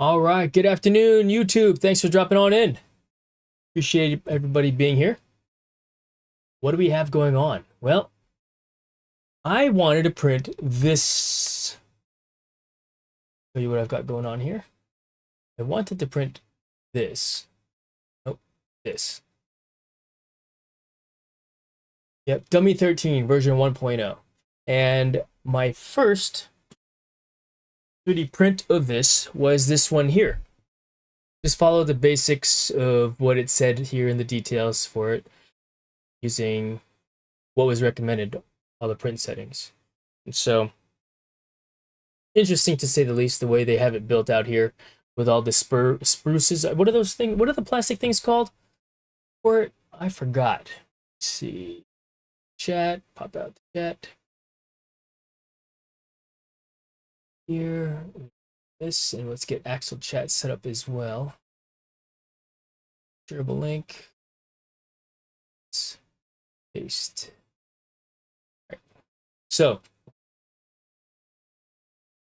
All right, good afternoon, YouTube. Thanks for dropping on in. Appreciate everybody being here. What do we have going on? Well, I wanted to print this. Show you what I've got going on here. I wanted to print this. Oh, this. Yep, Dummy 13 version 1.0. And my first 3D print of this was this one here. Just follow the basics of what it said here in the details for it, using what was recommended, all the print settings. And so, interesting to say the least, the way they have it built out here with all the spruces. What are those things? What are the plastic things called for it? I forgot. Let's see. Chat, pop out the chat. Here, this, and let's get Axel chat set up as well. Shareable link. Let's paste. All right. So,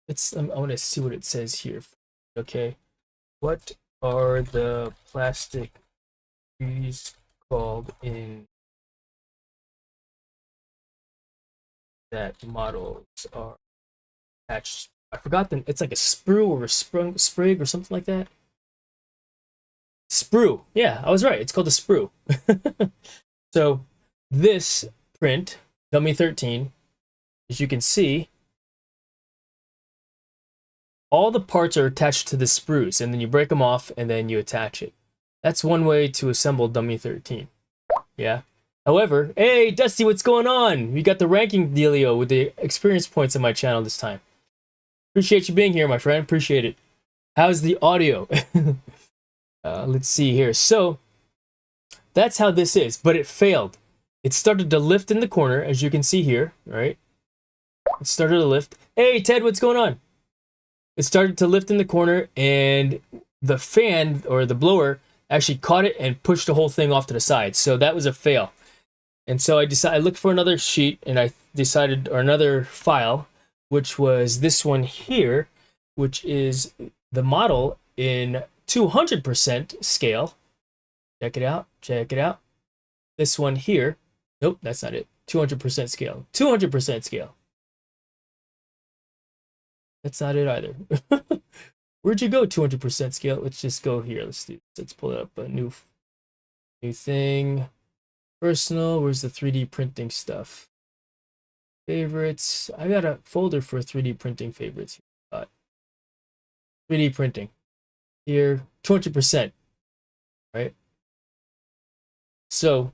I want to see what it says here. Okay, what are the plastic trees called in that models are attached? I forgot them. It's like a sprue or a sprig or something like that. Sprue. Yeah, I was right. It's called a sprue. So this print, Dummy 13, as you can see, all the parts are attached to the sprues, and then you break them off and then you attach it. That's one way to assemble Dummy 13. Yeah. However, hey, Dusty, what's going on? We got the ranking dealio with the experience points on my channel this time. Appreciate you being here, my friend. Appreciate it. How's the audio? Let's see here. So, that's how this is, but it failed. It started to lift in the corner, as you can see here, right? It started to lift. Hey, Ted, what's going on? It started to lift in the corner, and the fan, or the blower, actually caught it and pushed the whole thing off to the side. So that was a fail. And so I looked for another sheet, and I decided, or another file, which was this one here, which is the model in 200% scale. Check it out. Check it out. This one here. Nope, that's not it. 200% scale. 200% scale. That's not it either. Where'd you go, 200% scale? Let's just go here. Let's pull up a new thing. Personal. Where's the 3D printing stuff? Favorites. I got a folder for 3D printing favorites. 3D printing. Here, 200%. Right? So,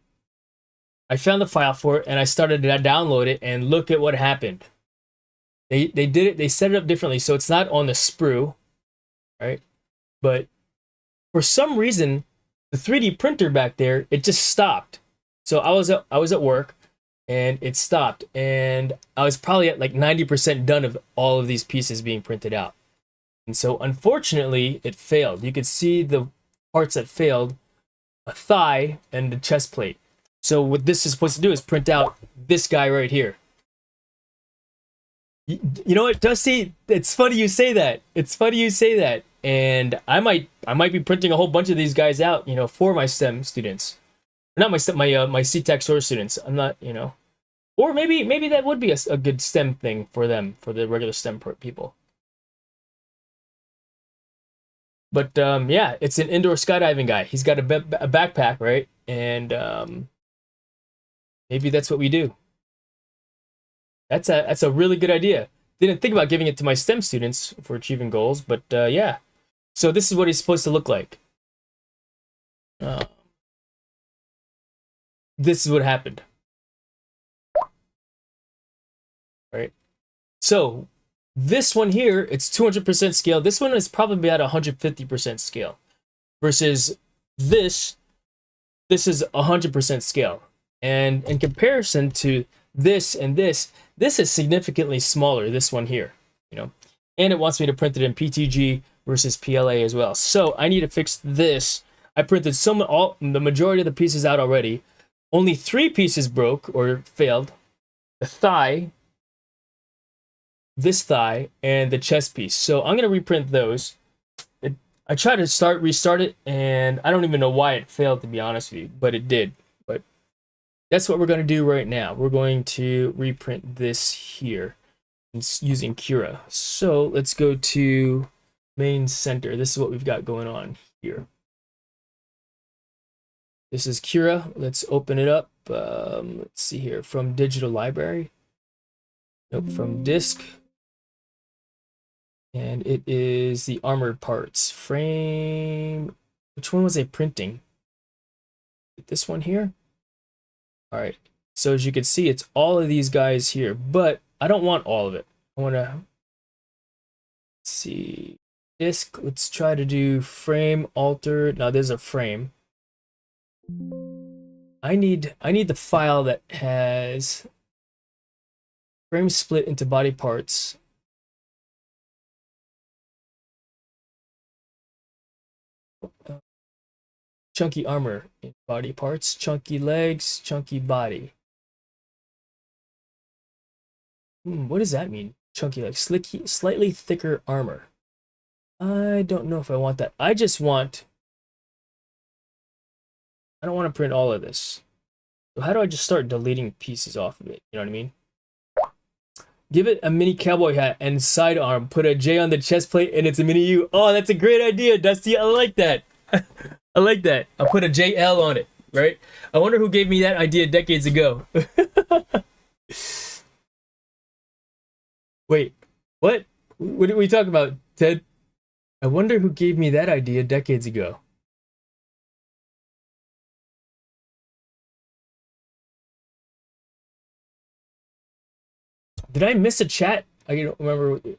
I found the file for it, and I started to download it, and look at what happened. They did it. They set it up differently, so it's not on the sprue, right? But for some reason, the 3D printer back there, it just stopped. So I was at work, and it stopped, and I was probably at like 90% done of all of these pieces being printed out. And so unfortunately, it failed. You could see the parts that failed: a thigh and the chest plate. So what this is supposed to do is print out this guy right here. You know what, Dusty? It's funny you say that. It's funny you say that. And I might be printing a whole bunch of these guys out, you know, for my STEM students. Not my CTech source students. I'm not, you know. Or maybe that would be a good STEM thing for them, for the regular STEM people. But yeah, it's an indoor skydiving guy. He's got a backpack, right? And maybe that's what we do. That's a really good idea. Didn't think about giving it to my STEM students for achieving goals, but yeah. So this is what he's supposed to look like. This is what happened. Right? So this one here, it's 200% scale. This one is probably at 150% scale. Versus this is 100% scale. And in comparison to this and this is significantly smaller, this one here, you know. And it wants me to print it in PTG versus PLA as well. So I need to fix this. I printed the majority of the pieces out already. Only 3 pieces broke or failed. The thigh, this thigh, and the chest piece. So I'm going to reprint those. I tried to restart it, and I don't even know why it failed, to be honest with you, but it did. But that's what we're going to do right now. We're going to reprint this here. It's using Cura. So let's go to main center. This is what we've got going on here. This is Cura. Let's open it up. Let's see here. From digital library. Nope, from disk. And it is the armored parts. Frame. Which one was I printing? This one here? All right. So as you can see, it's all of these guys here, but I don't want all of it. I want to see disk. Let's try to do frame altered. Now there's a frame. I need the file that has frame split into body parts. Chunky armor in body parts, chunky legs, chunky body. What does that mean? Chunky legs, slightly thicker armor. I don't know if I want that. I don't want to print all of this. So how do I just start deleting pieces off of it? You know what I mean? Give it a mini cowboy hat and sidearm. Put a J on the chest plate and it's a mini U. Oh, that's a great idea, Dusty. I like that. I like that. I'll put a JL on it, right? I wonder who gave me that idea decades ago. Wait, what? What are we talking about, Ted? I wonder who gave me that idea decades ago. Did I miss a chat? I don't remember. Let's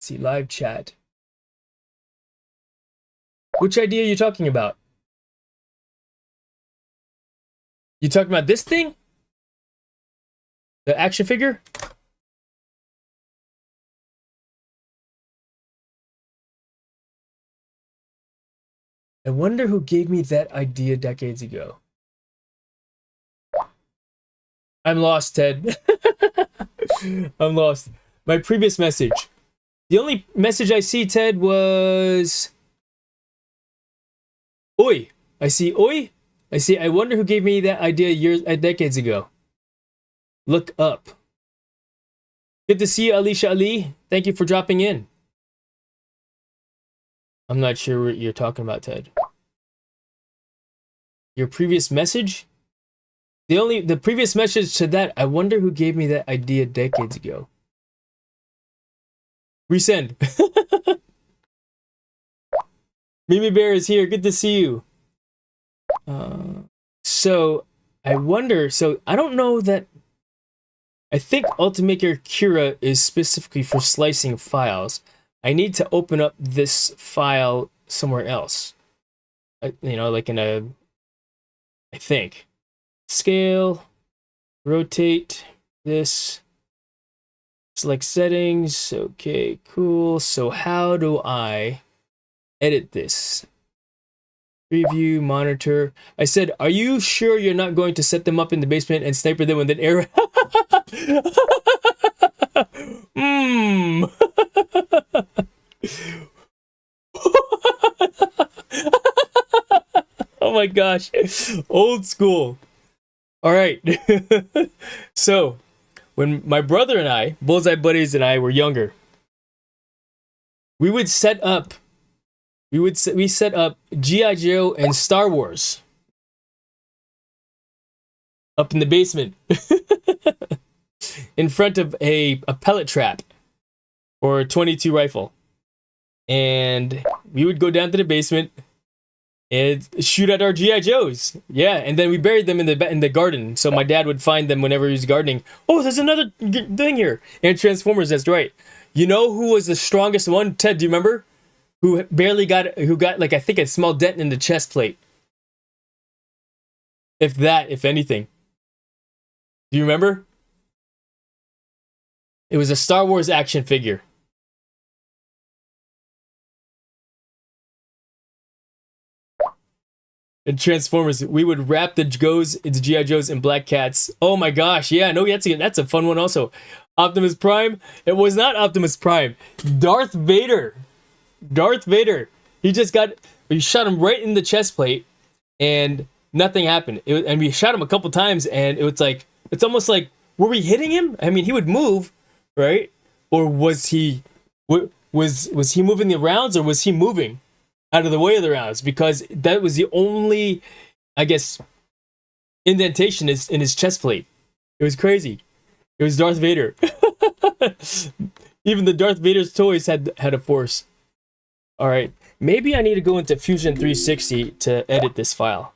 see, live chat. Which idea are you talking about? You talking about this thing? The action figure? I wonder who gave me that idea decades ago. I'm lost, Ted. I'm lost. My previous message. The only message I see, Ted, was... Oi. I see oi. I see, I wonder who gave me that idea decades ago. Look up. Good to see you, Alicia Ali. Thank you for dropping in. I'm not sure what you're talking about, Ted. Your previous message? The previous message to that, I wonder who gave me that idea decades ago. Resend. Mimi Bear is here. Good to see you. So I wonder, so I don't know that, I think Ultimaker Cura is specifically for slicing files. I need to open up this file somewhere else. You know, like in a, I think. Scale, rotate this, select settings. Okay, cool. So how do I edit this? Preview, monitor. I said, are you sure you're not going to set them up in the basement and sniper them with an arrow? Oh my gosh. Old school. All right. So, when my brother and I, Bullseye Buddies and I were younger, we set up G.I. Joe and Star Wars up in the basement in front of a pellet trap or a .22 rifle. And we would go down to the basement and shoot at our G.I. Joes. Yeah, and then we buried them in the garden. So my dad would find them whenever he was gardening. Oh, there's another thing here. And Transformers, that's right. You know who was the strongest one? Ted, do you remember? Who got like, I think a small dent in the chest plate. If anything. Do you remember? It was a Star Wars action figure. And Transformers, we would wrap the G.I. Joes in black cats. Oh my gosh, yeah, no, that's a fun one also. Optimus Prime, it was not Optimus Prime. Darth Vader. Darth Vader. We shot him right in the chest plate, and nothing happened. And we shot him a couple times, and it's almost like, were we hitting him? I mean, he would move, right? Or was he moving the rounds, or was he moving out of the way of the rounds? Because that was the only, I guess, indentation is in his chest plate. It was crazy. It was Darth Vader. Even the Darth Vader's toys had a force. All right, maybe I need to go into Fusion 360 to edit this file.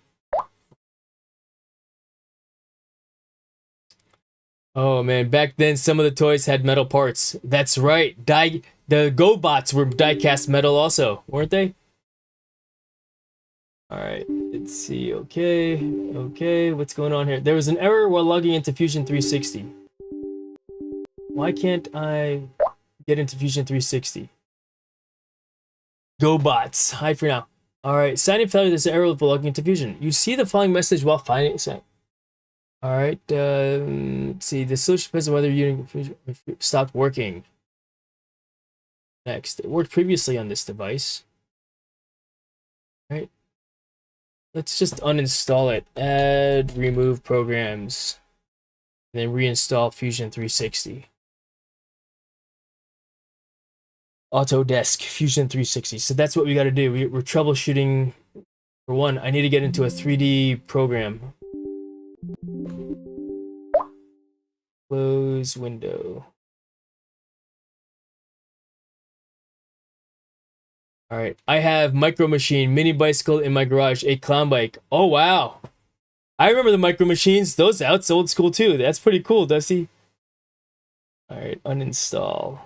Oh man, back then some of the toys had metal parts. That's right. The GoBots were die-cast metal also, weren't they? All right, let's see. Okay, what's going on here? There was an error while logging into Fusion 360. Why can't I get into Fusion 360? GoBots. Hi for now. All right, signing failure. There's an error while logging into Fusion. You see the following message while finding it. All right, let's see. The solution depends on whether you stopped working. Next, it worked previously on this device. All right. Let's just uninstall it. Add, remove programs, and then reinstall Fusion 360. Autodesk Fusion 360. So that's what we got to do. We're troubleshooting. For one, I need to get into a 3D program. Close window. All right, I have Micro Machine, Mini Bicycle in my garage, a clown bike. Oh, wow. I remember the Micro Machines. Those out's old school too. That's pretty cool, Dusty. All right, uninstall.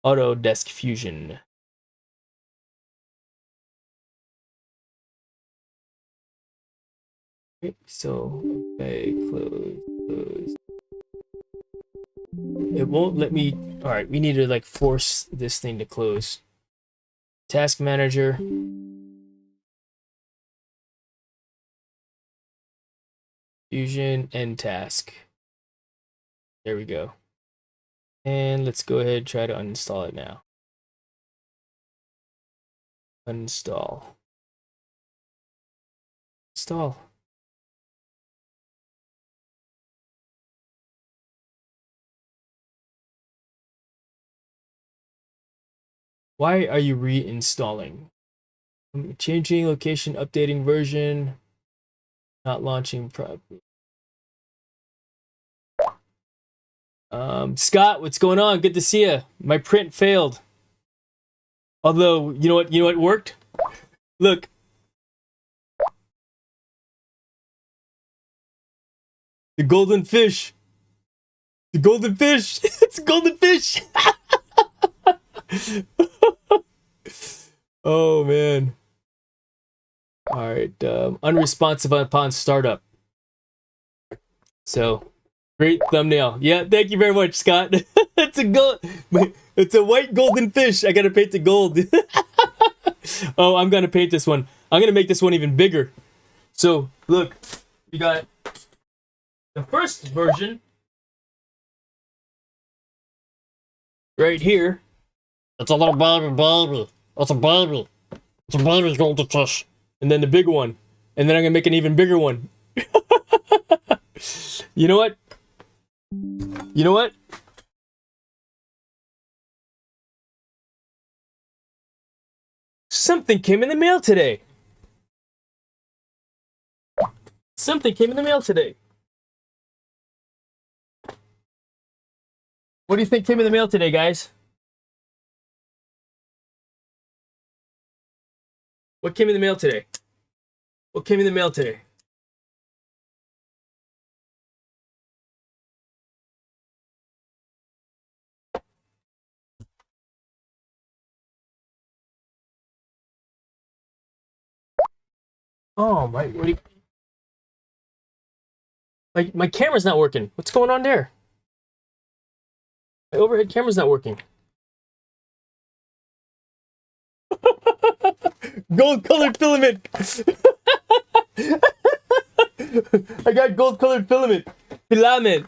Autodesk Fusion. Okay, so, okay, close. It won't let me. All right, we need to like force this thing to close. Task manager. Fusion end task. There we go. And let's go ahead and try to uninstall it now. Uninstall. Install. Why are you reinstalling? Changing location, updating version, not launching properly. Scott, what's going on? Good to see you. My print failed. Although, you know what worked? Look. The golden fish. The golden fish. It's a golden fish. Oh man. All right, unresponsive upon startup. So, great thumbnail. Yeah, thank you very much, Scott. It's a white golden fish. I gotta paint the gold. Oh, I'm gonna paint this one. I'm gonna make this one even bigger. So, look, we got the first version right here. It's a little baby. It's a baby. It's a baby golden fish. And then the big one. And then I'm gonna make an even bigger one. You know what? You know what? Something came in the mail today. Something came in the mail today. What do you think came in the mail today, guys? What came in the mail today? What came in the mail today? Oh my! My camera's not working. What's going on there? My overhead camera's not working. Gold-colored filament. I got gold-colored filament. Filament.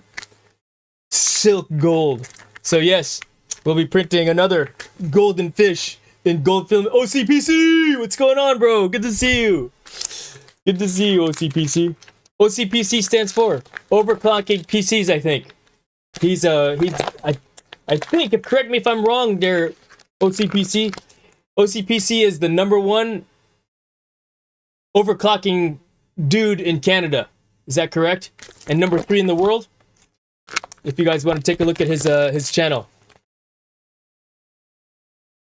Silk gold. So yes, we'll be printing another golden fish in gold film. OCPC, what's going on, bro? Good to see you. Good to see you, OCPC. OCPC stands for overclocking PCs, I think. I think, correct me if I'm wrong there, OCPC. OCPC is the #1 overclocking dude in Canada. Is that correct? And #3 in the world? If you guys want to take a look at his channel.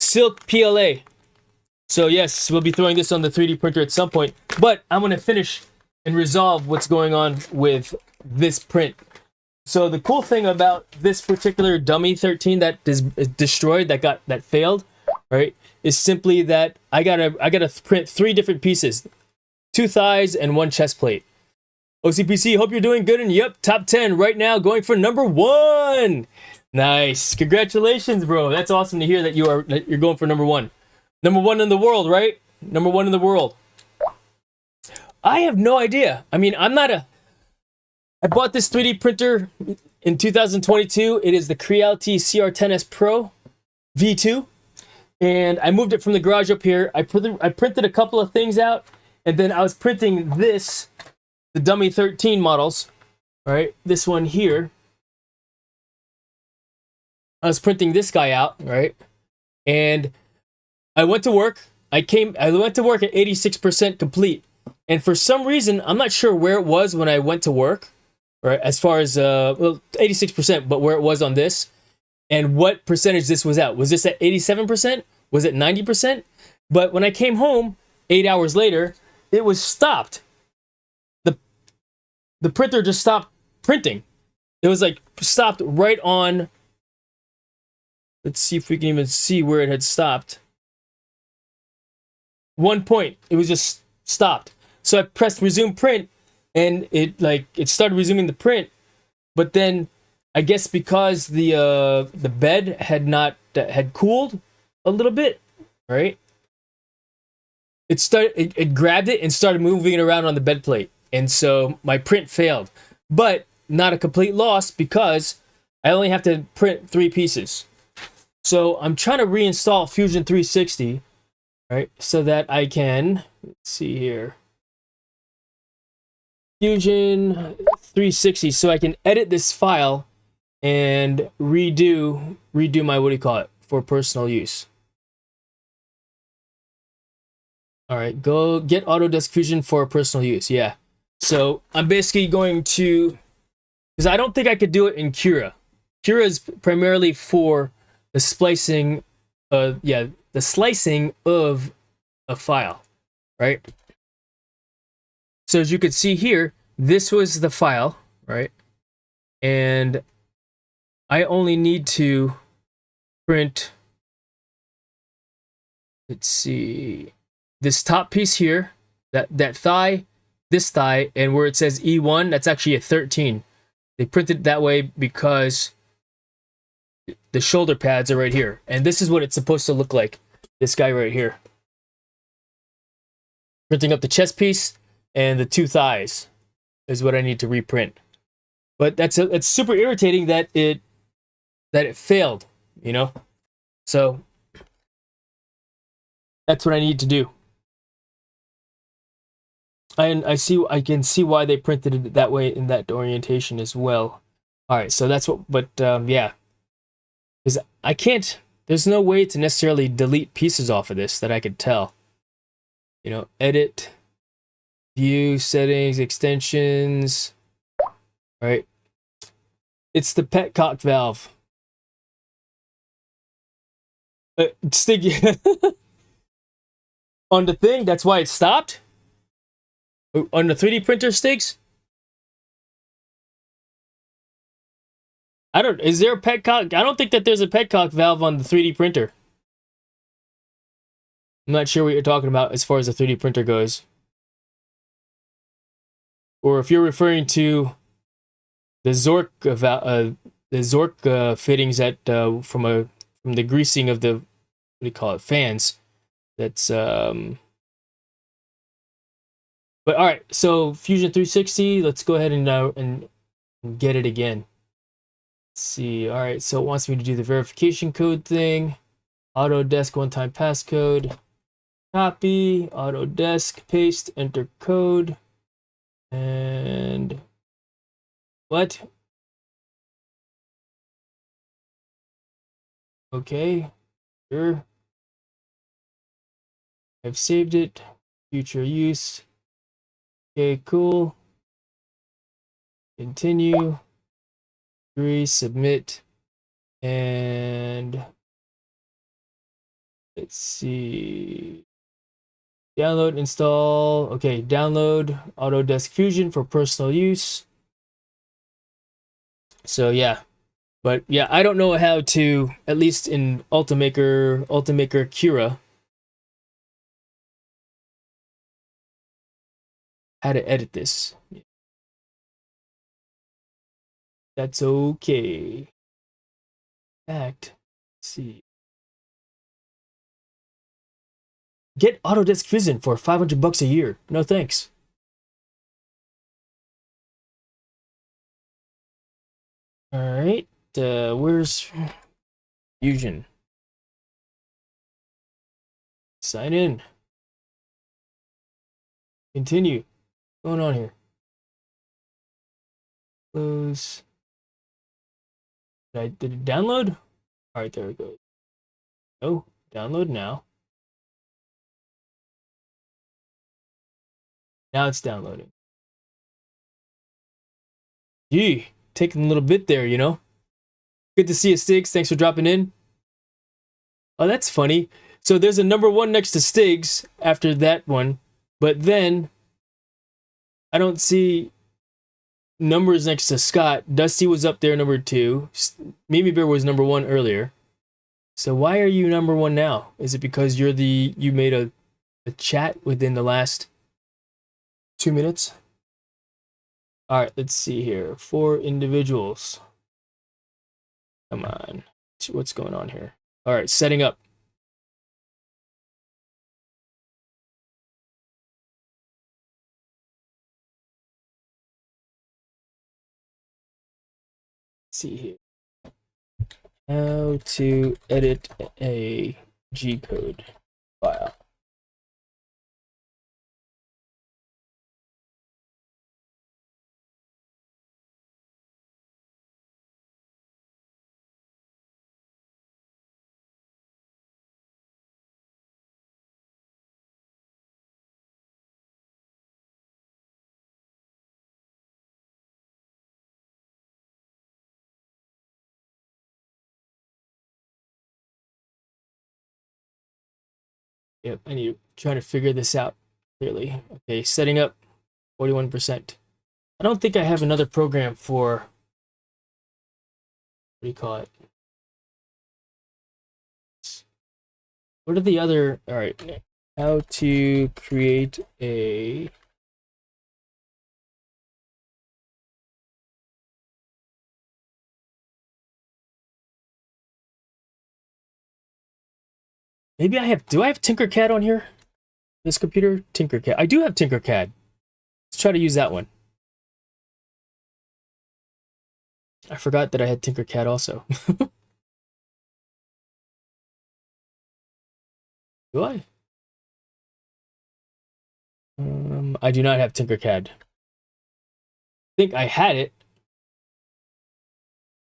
Silk PLA. So yes, we'll be throwing this on the 3D printer at some point. But I'm going to finish and resolve what's going on with this print. So the cool thing about this particular dummy 13 that is destroyed, that failed, right, is simply that I gotta print 3 different pieces, 2 thighs and 1 chest plate. OCPC, hope you're doing good, and yep, top 10 right now, going for #1. Nice, congratulations, bro. That's awesome to hear that you're going for #1. #1 in the world, right? #1 in the world. I have no idea. I mean, I bought this 3D printer in 2022. It is the Creality CR10S Pro V2. And I moved it from the garage up here. I printed a couple of things out. And then I was printing this, the dummy 13 models. Right? This one here. I was printing this guy out. Right? And I went to work. I went to work at 86% complete. And for some reason, I'm not sure where it was when I went to work. Right, as far as, well, 86%, but where it was on this, and what percentage this was at. Was this at 87%? Was it 90%? But when I came home, 8 hours later, it was stopped. The printer just stopped printing. It was like stopped right on, let's see if we can even see where it had stopped. 1 point, it was just stopped. So I pressed resume print, and it started resuming the print, but then I guess because the bed had cooled a little bit, right? It grabbed it and started moving it around on the bed plate, and so my print failed, but not a complete loss because I only have to print 3 pieces. So I'm trying to reinstall Fusion 360, right, so that I can, let's see here. Fusion 360, so I can edit this file and redo my, what do you call it, for personal use. All right, go get Autodesk Fusion for personal use. Yeah, so I'm basically going to, because I don't think I could do it in Cura. Cura is primarily for the splicing, the slicing of a file, right? So as you can see here, this was the file, right? And I only need to print, let's see, this top piece here, that thigh, this thigh, and where it says E1, that's actually a 13. They printed it that way because the shoulder pads are right here. And this is what it's supposed to look like, this guy right here. Printing up the chest piece, and the 2 thighs is what I need to reprint. But it's super irritating that it failed, you know? So that's what I need to do. And I can see why they printed it that way in that orientation as well. All right, so that's what, but yeah. Because I can't, there's no way to necessarily delete pieces off of this that I could tell. You know, edit, view, settings, extensions, right? It's the petcock valve. Stig on the thing, that's why it stopped? On the 3D printer, Stigs? Is there a petcock? I don't think that there's a petcock valve on the 3D printer. I'm not sure what you're talking about as far as the 3D printer goes. Or if you're referring to the Zork fittings that from the greasing of the, what do you call it, fans. That's but all right. So Fusion 360. Let's go ahead and get it again. Let's see. All right. So it wants me to do the verification code thing. Autodesk one-time passcode. Copy, Autodesk, paste, enter code. And what? Okay, sure. I've saved it. Future use. Okay, cool. Continue. Agree, submit. And let's see. Download, install. Okay, download Autodesk Fusion for personal use. So yeah, but yeah, I don't know how to, at least in Ultimaker Cura, how to edit this. That's okay. Fact. Let's see. Get Autodesk Fusion for $500 a year. No thanks. All right. Where's Fusion? Sign in. Continue. What's going on here? Close. Did it download? All right, there it goes. Oh, download now. Now it's downloading. Gee, taking a little bit there, you know? Good to see you, Stiggs. Thanks for dropping in. Oh, that's funny. So there's a number 1 next to Stiggs after that one, but then I don't see numbers next to Scott. Dusty was up there, number 2. Mimi Bear was number 1 earlier. So why are you number 1 now? Is it because you made a chat within the last 2 minutes? All right, let's see here. 4 individuals. Come on. What's going on here? All right, setting up. Let's see here. How to edit a G-code file. Yep, I need to try to figure this out clearly. Okay, setting up 41%. I don't think I have another program for, what do you call it? What are the other, all right, how to create a maybe do I have Tinkercad on here? This computer? Tinkercad. I do have Tinkercad. Let's try to use that one. I forgot that I had Tinkercad also. Do I? I do not have Tinkercad. I think I had it.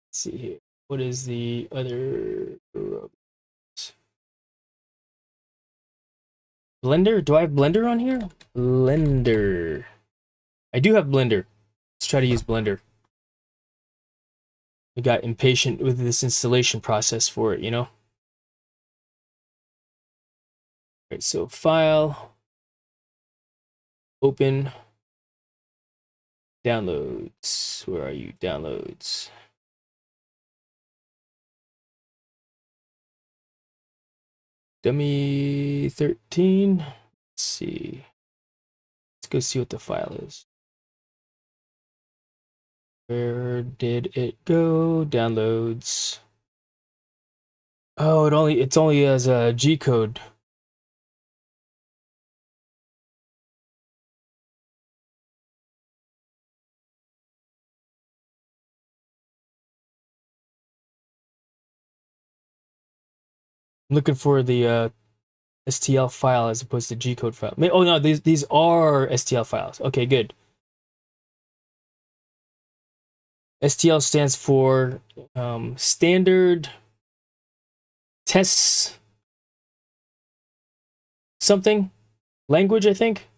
Let's see here. What is the other Blender? Do I have Blender on here? Blender. I do have Blender. Let's try to use Blender. I got impatient with this installation process for it, you know? All right, so file, open, downloads. Where are you? Downloads. Dummy 13. Let's see. Let's go see what the file is. Where did it go? Downloads. Oh, it's only as a G code. I'm looking for the STL file as opposed to G-code file. Oh no, these are STL files. Okay, good. STL stands for standard tests something language, I think.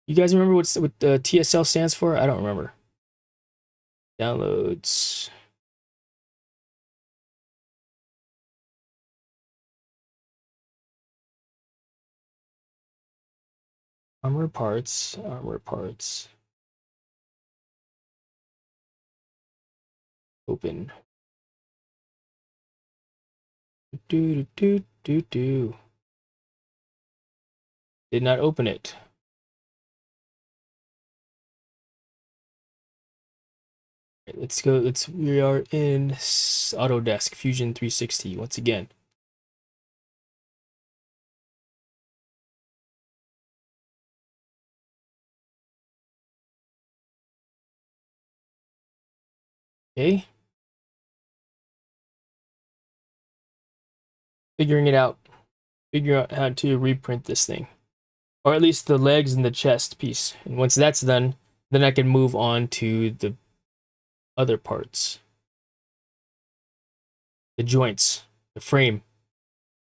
You guys remember what the TSL stands for? I don't remember. Downloads. Armor parts. Armor parts. Open. Do do do do do. Did not open it. Let's go. We are in Autodesk Fusion 360 once again. Okay. Figuring it out. Figure out how to reprint this thing. Or at least the legs and the chest piece. And once that's done, then I can move on to the other parts. The joints, the frame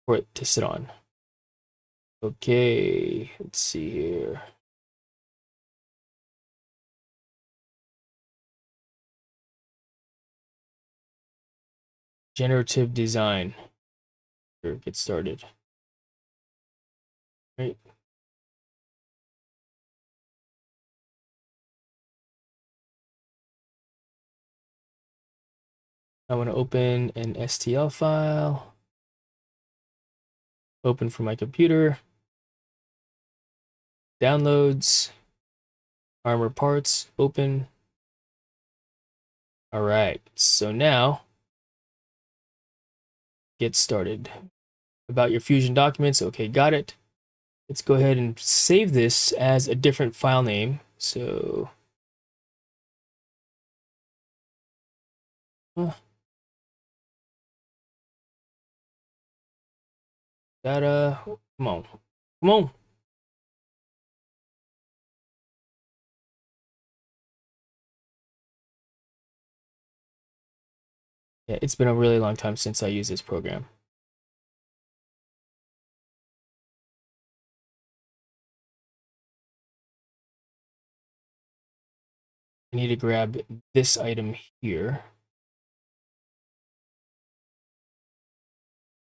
for it to sit on. Okay, let's see here. Generative design. Sure, get started. Right. I want to open an STL file. Open from my computer. Downloads. Armor parts. Open. All right. So now, get started. About your Fusion documents. Okay, got it. Let's go ahead and save this as a different file name. So, data. Come on. Come on. Yeah, it's been a really long time since I used this program. I need to grab this item here.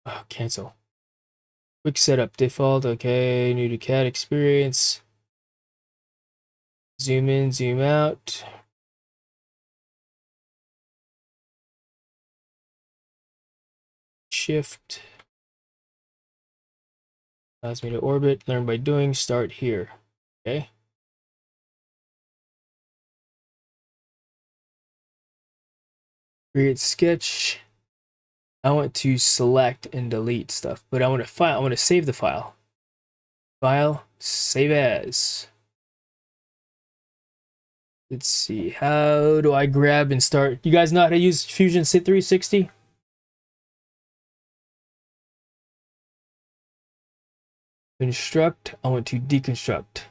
Oh, cancel. Quick setup default. Okay, new to CAD experience. Zoom in, zoom out. Shift. Allows me to orbit. Learn by doing. Start here. Okay. Create sketch. I want to select and delete stuff, but I want to file. I want to save the file. File, save as. Let's see. How do I grab and start? You guys know how to use Fusion 360? Construct. I want to deconstruct.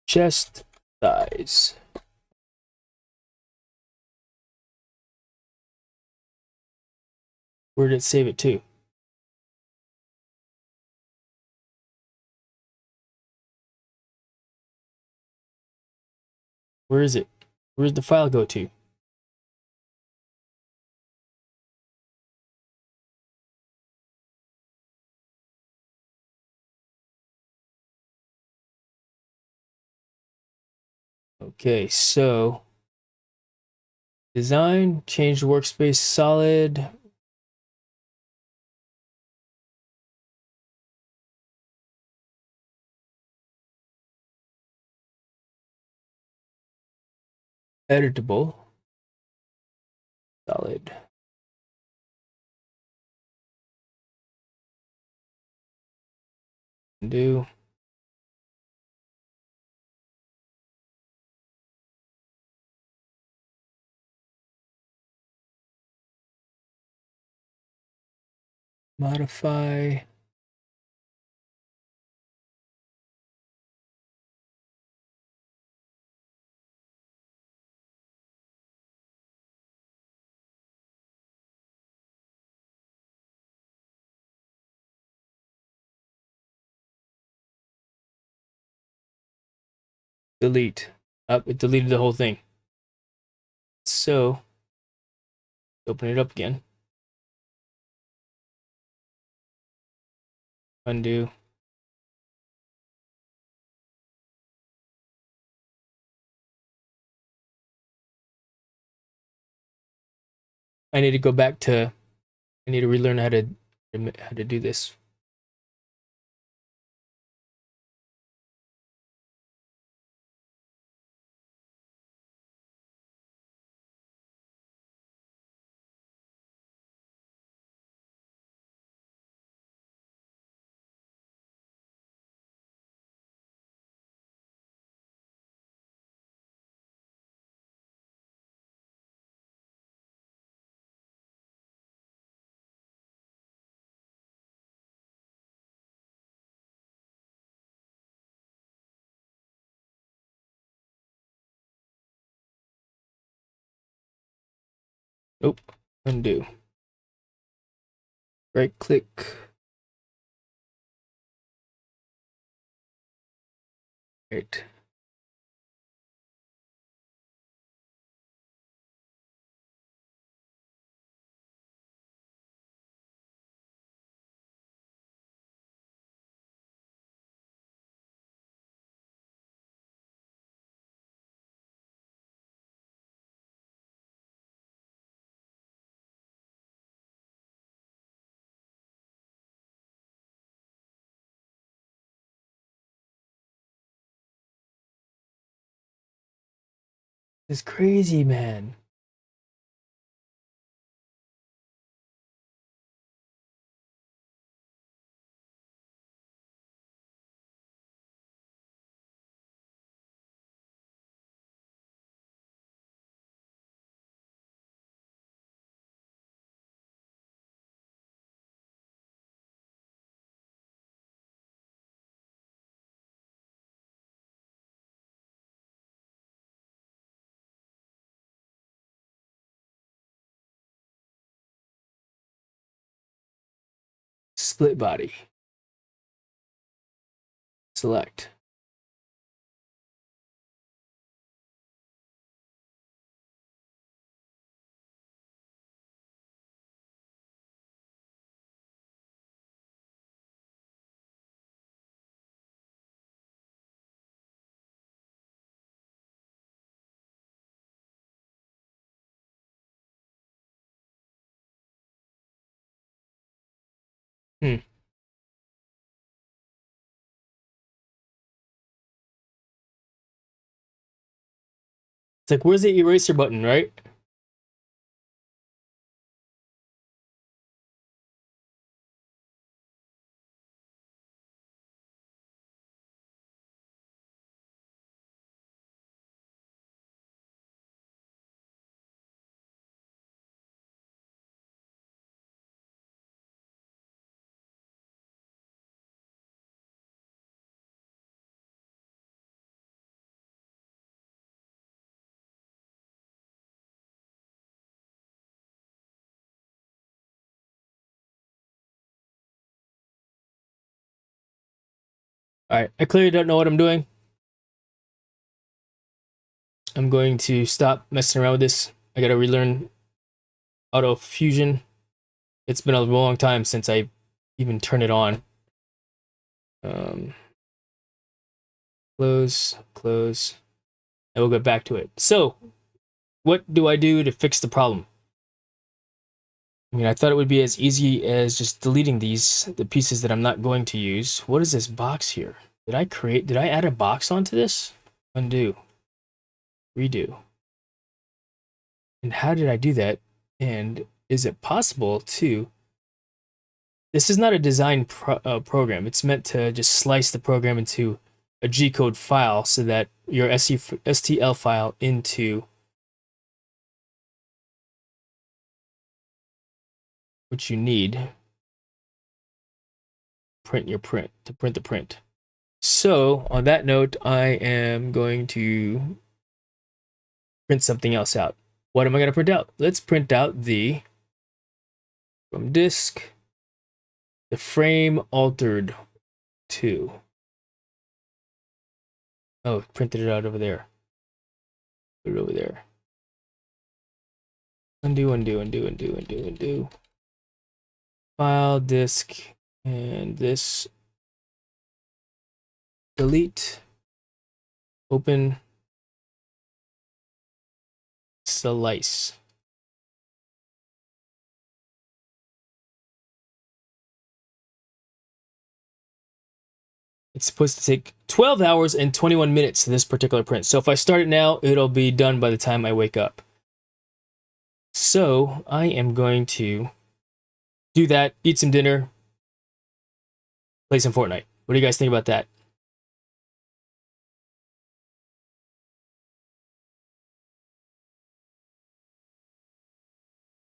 Chest, thighs. Where did it save it to? Where is it? Where's the file go to? Okay, so design, change the workspace solid. Editable. Solid. Do. Modify. Delete. Up, it deleted the whole thing. So, open it up again. Undo. I need to go back to, I need to relearn how to do this. Nope. Undo. Right click. Right. It's crazy, man. Split body. Select. Hmm. It's like, where's the eraser button, right? All right, I clearly don't know what I'm doing. I'm going to stop messing around with this. I gotta relearn auto fusion. It's been a long time since I even turned it on. Um, close, close, and we'll get back to it. So, what do I do to fix the problem? I mean, I thought it would be as easy as just deleting the pieces that I'm not going to use. What is this box here? Did I add a box onto this? Undo, redo. And how did I do that? And is it possible to, this is not a design program. It's meant to just slice the program into a G-code file so that your STL file into what you need. print the print. So on that note, I am going to print something else out. What am I going to print out? Let's print out from disk, the frame altered 2. Oh, printed it out over there. Put it over there. Undo. File, disk, and this. Delete. Open. Slice. It's supposed to take 12 hours and 21 minutes to this particular print. So if I start it now, it'll be done by the time I wake up. So I am going to do that, eat some dinner, play some Fortnite. What do you guys think about that?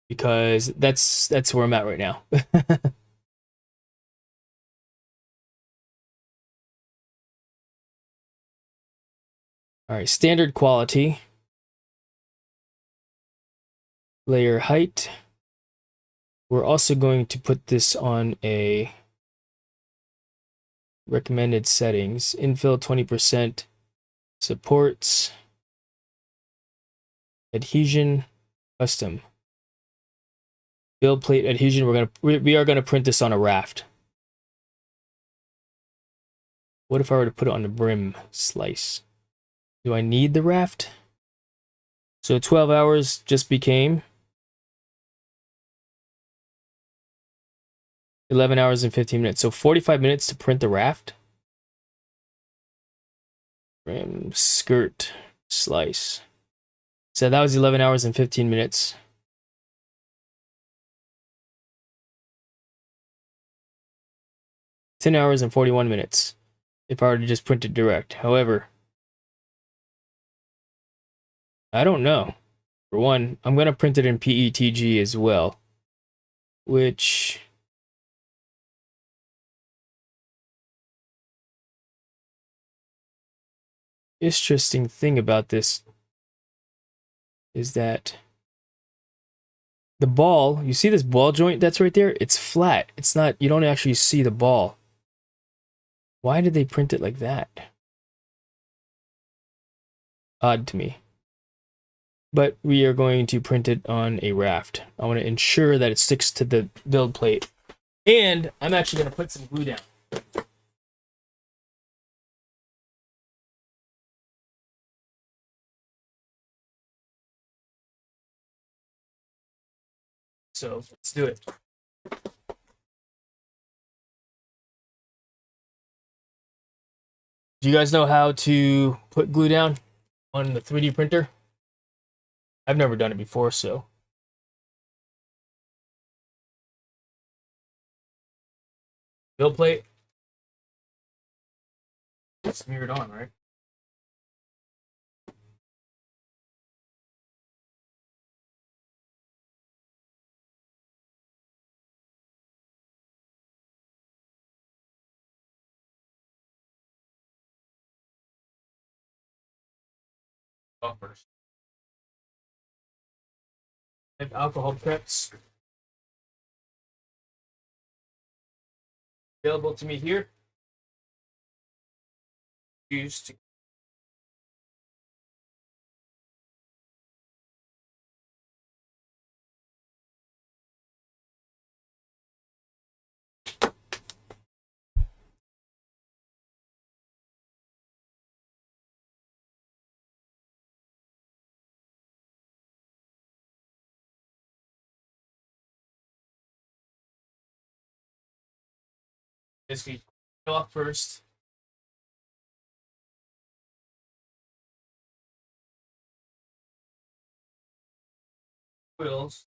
Because that's where I'm at right now. All right, standard quality. Layer height. We're also going to put this on a recommended settings. Infill 20%. Supports. Adhesion. Custom. Build plate adhesion. We are gonna print this on a raft. What if I were to put it on the brim slice? Do I need the raft? So 12 hours just became 11 hours and 15 minutes. So 45 minutes to print the raft. Brim, skirt, slice. So that was 11 hours and 15 minutes. $10 hours and 41 minutes if I were to just print it direct. However, I don't know. For one, I'm going to print it in PETG as well, which interesting thing about this is that the ball, you see this ball joint that's right there? It's flat. It's not, you don't actually see the ball. Why did they print it like that? Odd to me. But we are going to print it on a raft. I want to ensure that it sticks to the build plate. And I'm actually going to put some glue down. So let's do it. Do you guys know how to put glue down on the 3D printer? I've never done it before, so. Build plate. Smear it on, right? Off first. I have alcohol preps available to me here. Used to basically peel off first. Quills.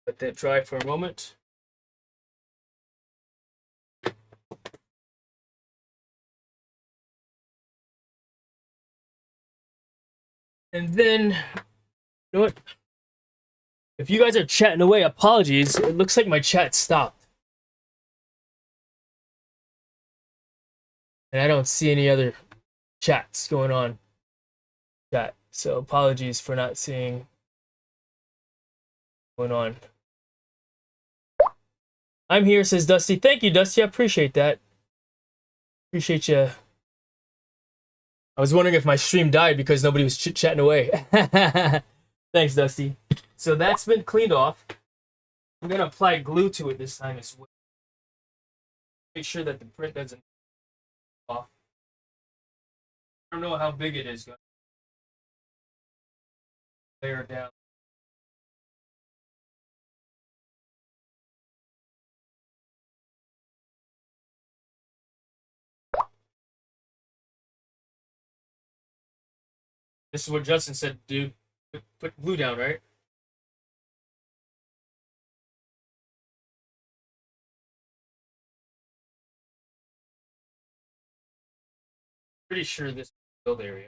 Let that dry for a moment. And then, you know what? If you guys are chatting away, apologies. It looks like my chat stopped. And I don't see any other chats going on. Chat. So apologies for not seeing going on. I'm here, says Dusty. Thank you, Dusty. I appreciate that. Appreciate you. I was wondering if my stream died because nobody was chit-chatting away. Thanks, Dusty. So that's been cleaned off. I'm going to apply glue to it this time as well. Make sure that the print doesn't off. I don't know how big it is. Layer it down. This is what Justin said, dude. Put glue down, right? Pretty sure this is the build area.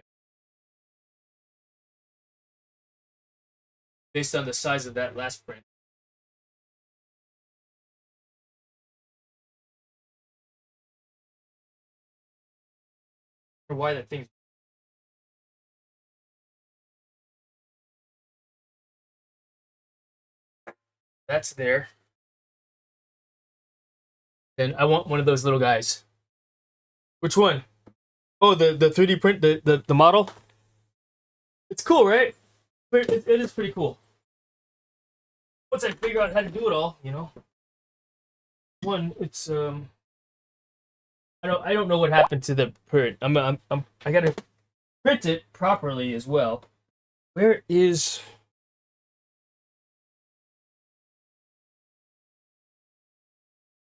Based on the size of that last print. Or why that thing. That's there. Then I want one of those little guys. Which one? Oh, the 3D print, the model? It's cool, right? It is pretty cool. Once I figure out how to do it all, you know. One, it's I don't know what happened to the print. I gotta print it properly as well. Where is?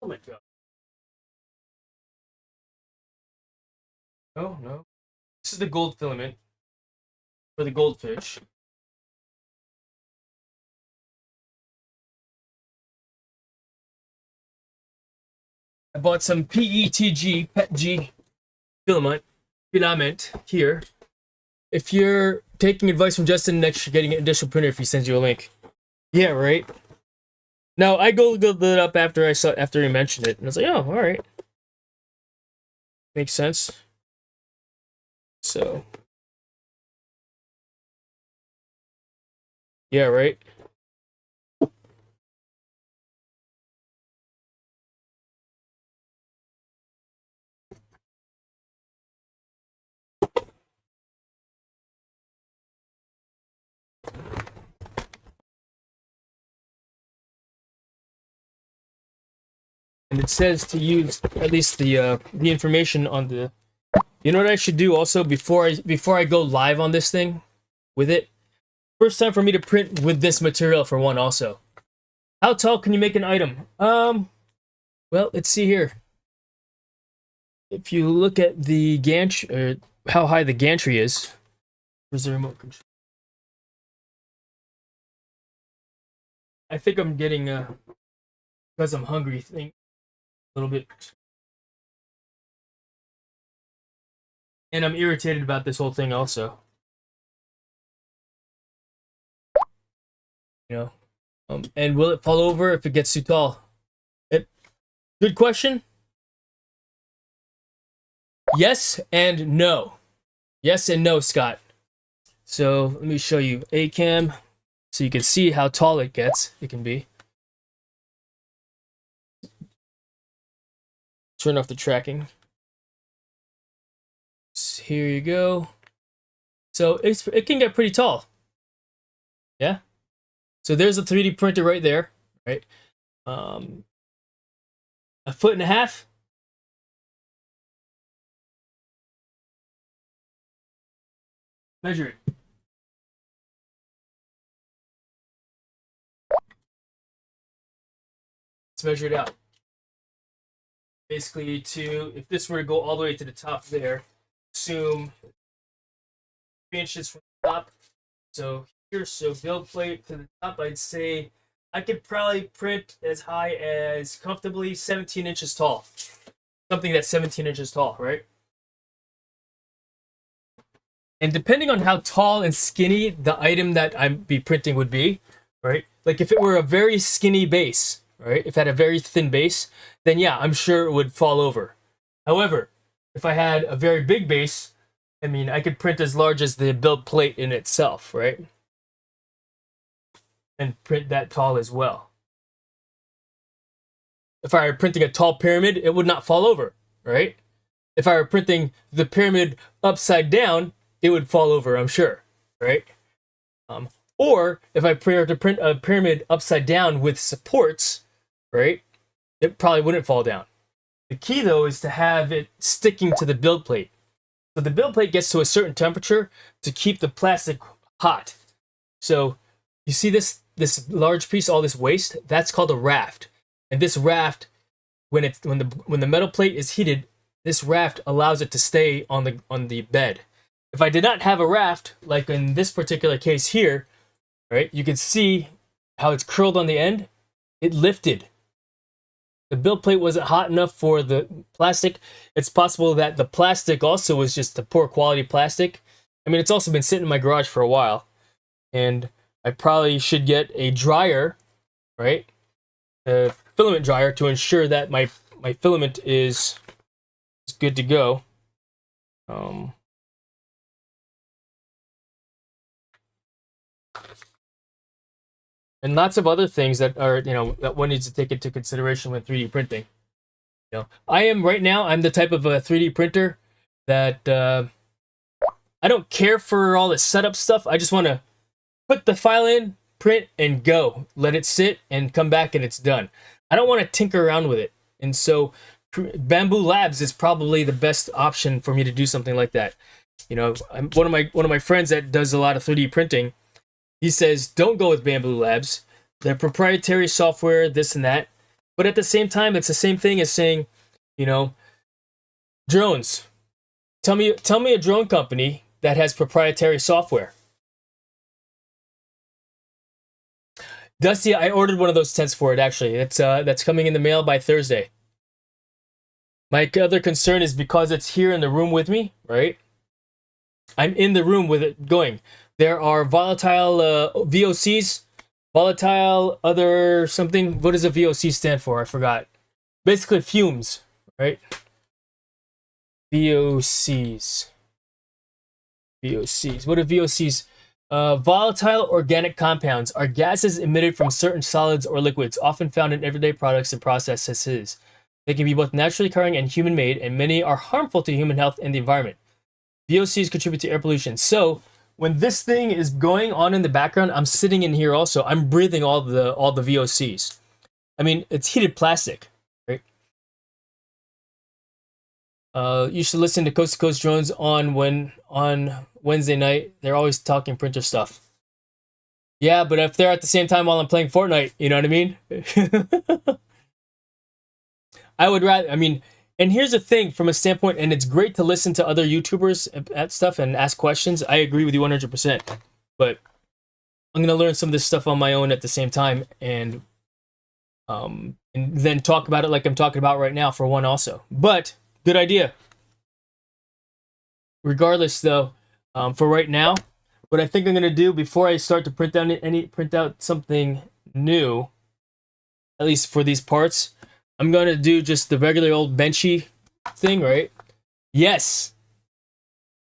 Oh my god. No. This is the gold filament for the goldfish. I bought some PETG filament here. If you're taking advice from Justin, next you're getting an additional printer if he sends you a link. Yeah, right. Now I googled it up after he mentioned it, and I was like, oh, all right, makes sense. So, yeah, right. And it says to use at least the information on the. You know what I should do also before I go live on this thing with it? First time for me to print with this material for one also. How tall can you make an item? Well, let's see here. If you look at the gantry, or how high the gantry is, where's the remote control? I think I'm getting because I'm hungry thing a little bit, and I'm irritated about this whole thing also. You know, and will it fall over if it gets too tall? Good question. Yes and no. Yes and no, Scott. So let me show you A-cam so you can see how tall it can be. Turn off the tracking. So here you go. So it can get pretty tall. Yeah. So there's a 3D printer right there, right? 1.5 feet. Measure it. Let's measure it out. Basically, if this were to go all the way to the top there, assume 3 inches from the top. So here, so build plate to the top, I'd say I could probably print as high as comfortably 17 inches tall. Something that's 17 inches tall, right? And depending on how tall and skinny the item that I'd be printing would be, right? Like if it were a very skinny base, right? If it had a very thin base, then yeah, I'm sure it would fall over. However, if I had a very big base, I mean, I could print as large as the build plate in itself, right? And print that tall as well. If I were printing a tall pyramid, it would not fall over, right? If I were printing the pyramid upside down, it would fall over, I'm sure, right? Or if I were to print a pyramid upside down with supports, right, it probably wouldn't fall down. The key, though, is to have it sticking to the build plate. So the build plate gets to a certain temperature to keep the plastic hot. So you see this large piece, all this waste? That's called a raft. And this raft, when the metal plate is heated, this raft allows it to stay on the bed. If I did not have a raft, like in this particular case here, right, you can see how it's curled on the end. It lifted. The build plate wasn't hot enough for the plastic. It's possible that the plastic also was just the poor quality plastic. I mean, it's also been sitting in my garage for a while. And I probably should get a dryer, right? A filament dryer to ensure that my filament is good to go. And lots of other things that are, that one needs to take into consideration when 3D printing. I'm the type of a 3D printer that I don't care for all the setup stuff. I just want to put the file in, print, and go. Let it sit and come back and it's done. I don't want to tinker around with it. And so Bamboo Labs is probably the best option for me to do something like that. One of my friends that does a lot of 3D printing, he says, don't go with Bamboo Labs. They're proprietary software, this and that. But at the same time, it's the same thing as saying, drones. Tell me a drone company that has proprietary software. Dusty, I ordered one of those tents for it, actually. That's coming in the mail by Thursday. My other concern is because it's here in the room with me, right? I'm in the room with it going. There are volatile VOCs, volatile other something. What does a VOC stand for? I forgot. Basically fumes, right? VOCs. What are VOCs? Volatile organic compounds are gases emitted from certain solids or liquids, often found in everyday products and processes. They can be both naturally occurring and human-made, and many are harmful to human health and the environment. VOCs contribute to air pollution. So when this thing is going on in the background, I'm sitting in here also. I'm breathing all the VOCs. I mean, it's heated plastic, right? You should listen to Coast to Coast Drones on Wednesday night. They're always talking printer stuff. Yeah, but if they're at the same time while I'm playing Fortnite, you know what I mean? I would rather, and here's the thing from a standpoint, and it's great to listen to other YouTubers at stuff and ask questions. I agree with you 100%. But I'm going to learn some of this stuff on my own at the same time and then talk about it like I'm talking about right now for one also. But good idea. Regardless, though, for right now, what I think I'm going to do before I start to print out something new, at least for these parts, I'm going to do just the regular old benchy thing, right? Yes.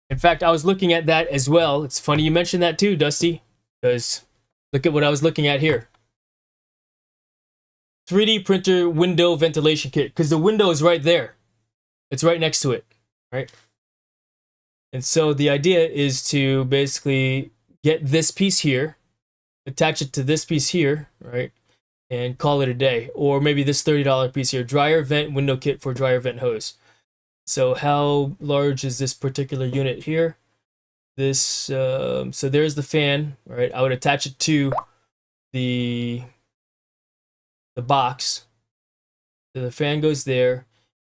In fact, I was looking at that as well. It's funny you mentioned that too, Dusty, because look at what I was looking at here. 3D printer window ventilation kit, because the window is right there. It's right next to it, right? And so the idea is to basically get this piece here, attach it to this piece here, right? And call it a day. Or maybe this $30 piece here, dryer vent window kit for dryer vent hose. So how large is this particular unit here? This, so there's the fan, right? I would attach it to the box. So the fan goes there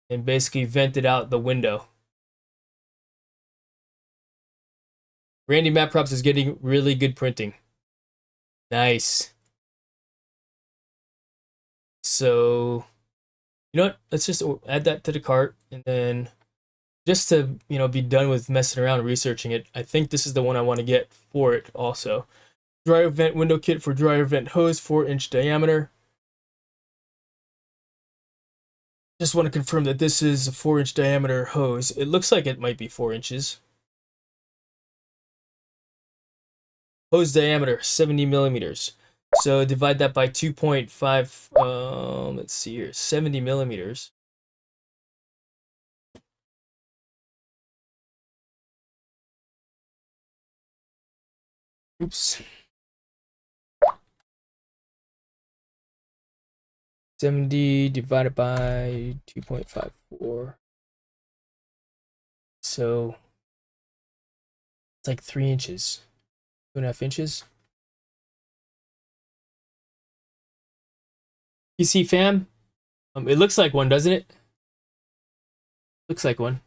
and basically vent it out the window. Randy Matt Props is getting really good printing. Nice. So, you know what? Let's just add that to the cart, and then just to, be done with messing around and researching it, I think this is the one I want to get for it also. Dryer vent window kit for dryer vent hose, 4-inch diameter. Just want to confirm that this is a 4-inch diameter hose. It looks like it might be 4 inches. Hose diameter, 70 millimeters. So divide that by 2.5, let's see here, 70 millimeters. Oops. 70 divided by 2.54. So it's like 3 inches, 2.5 inches. PC fam, it looks like one, doesn't it? Looks like one.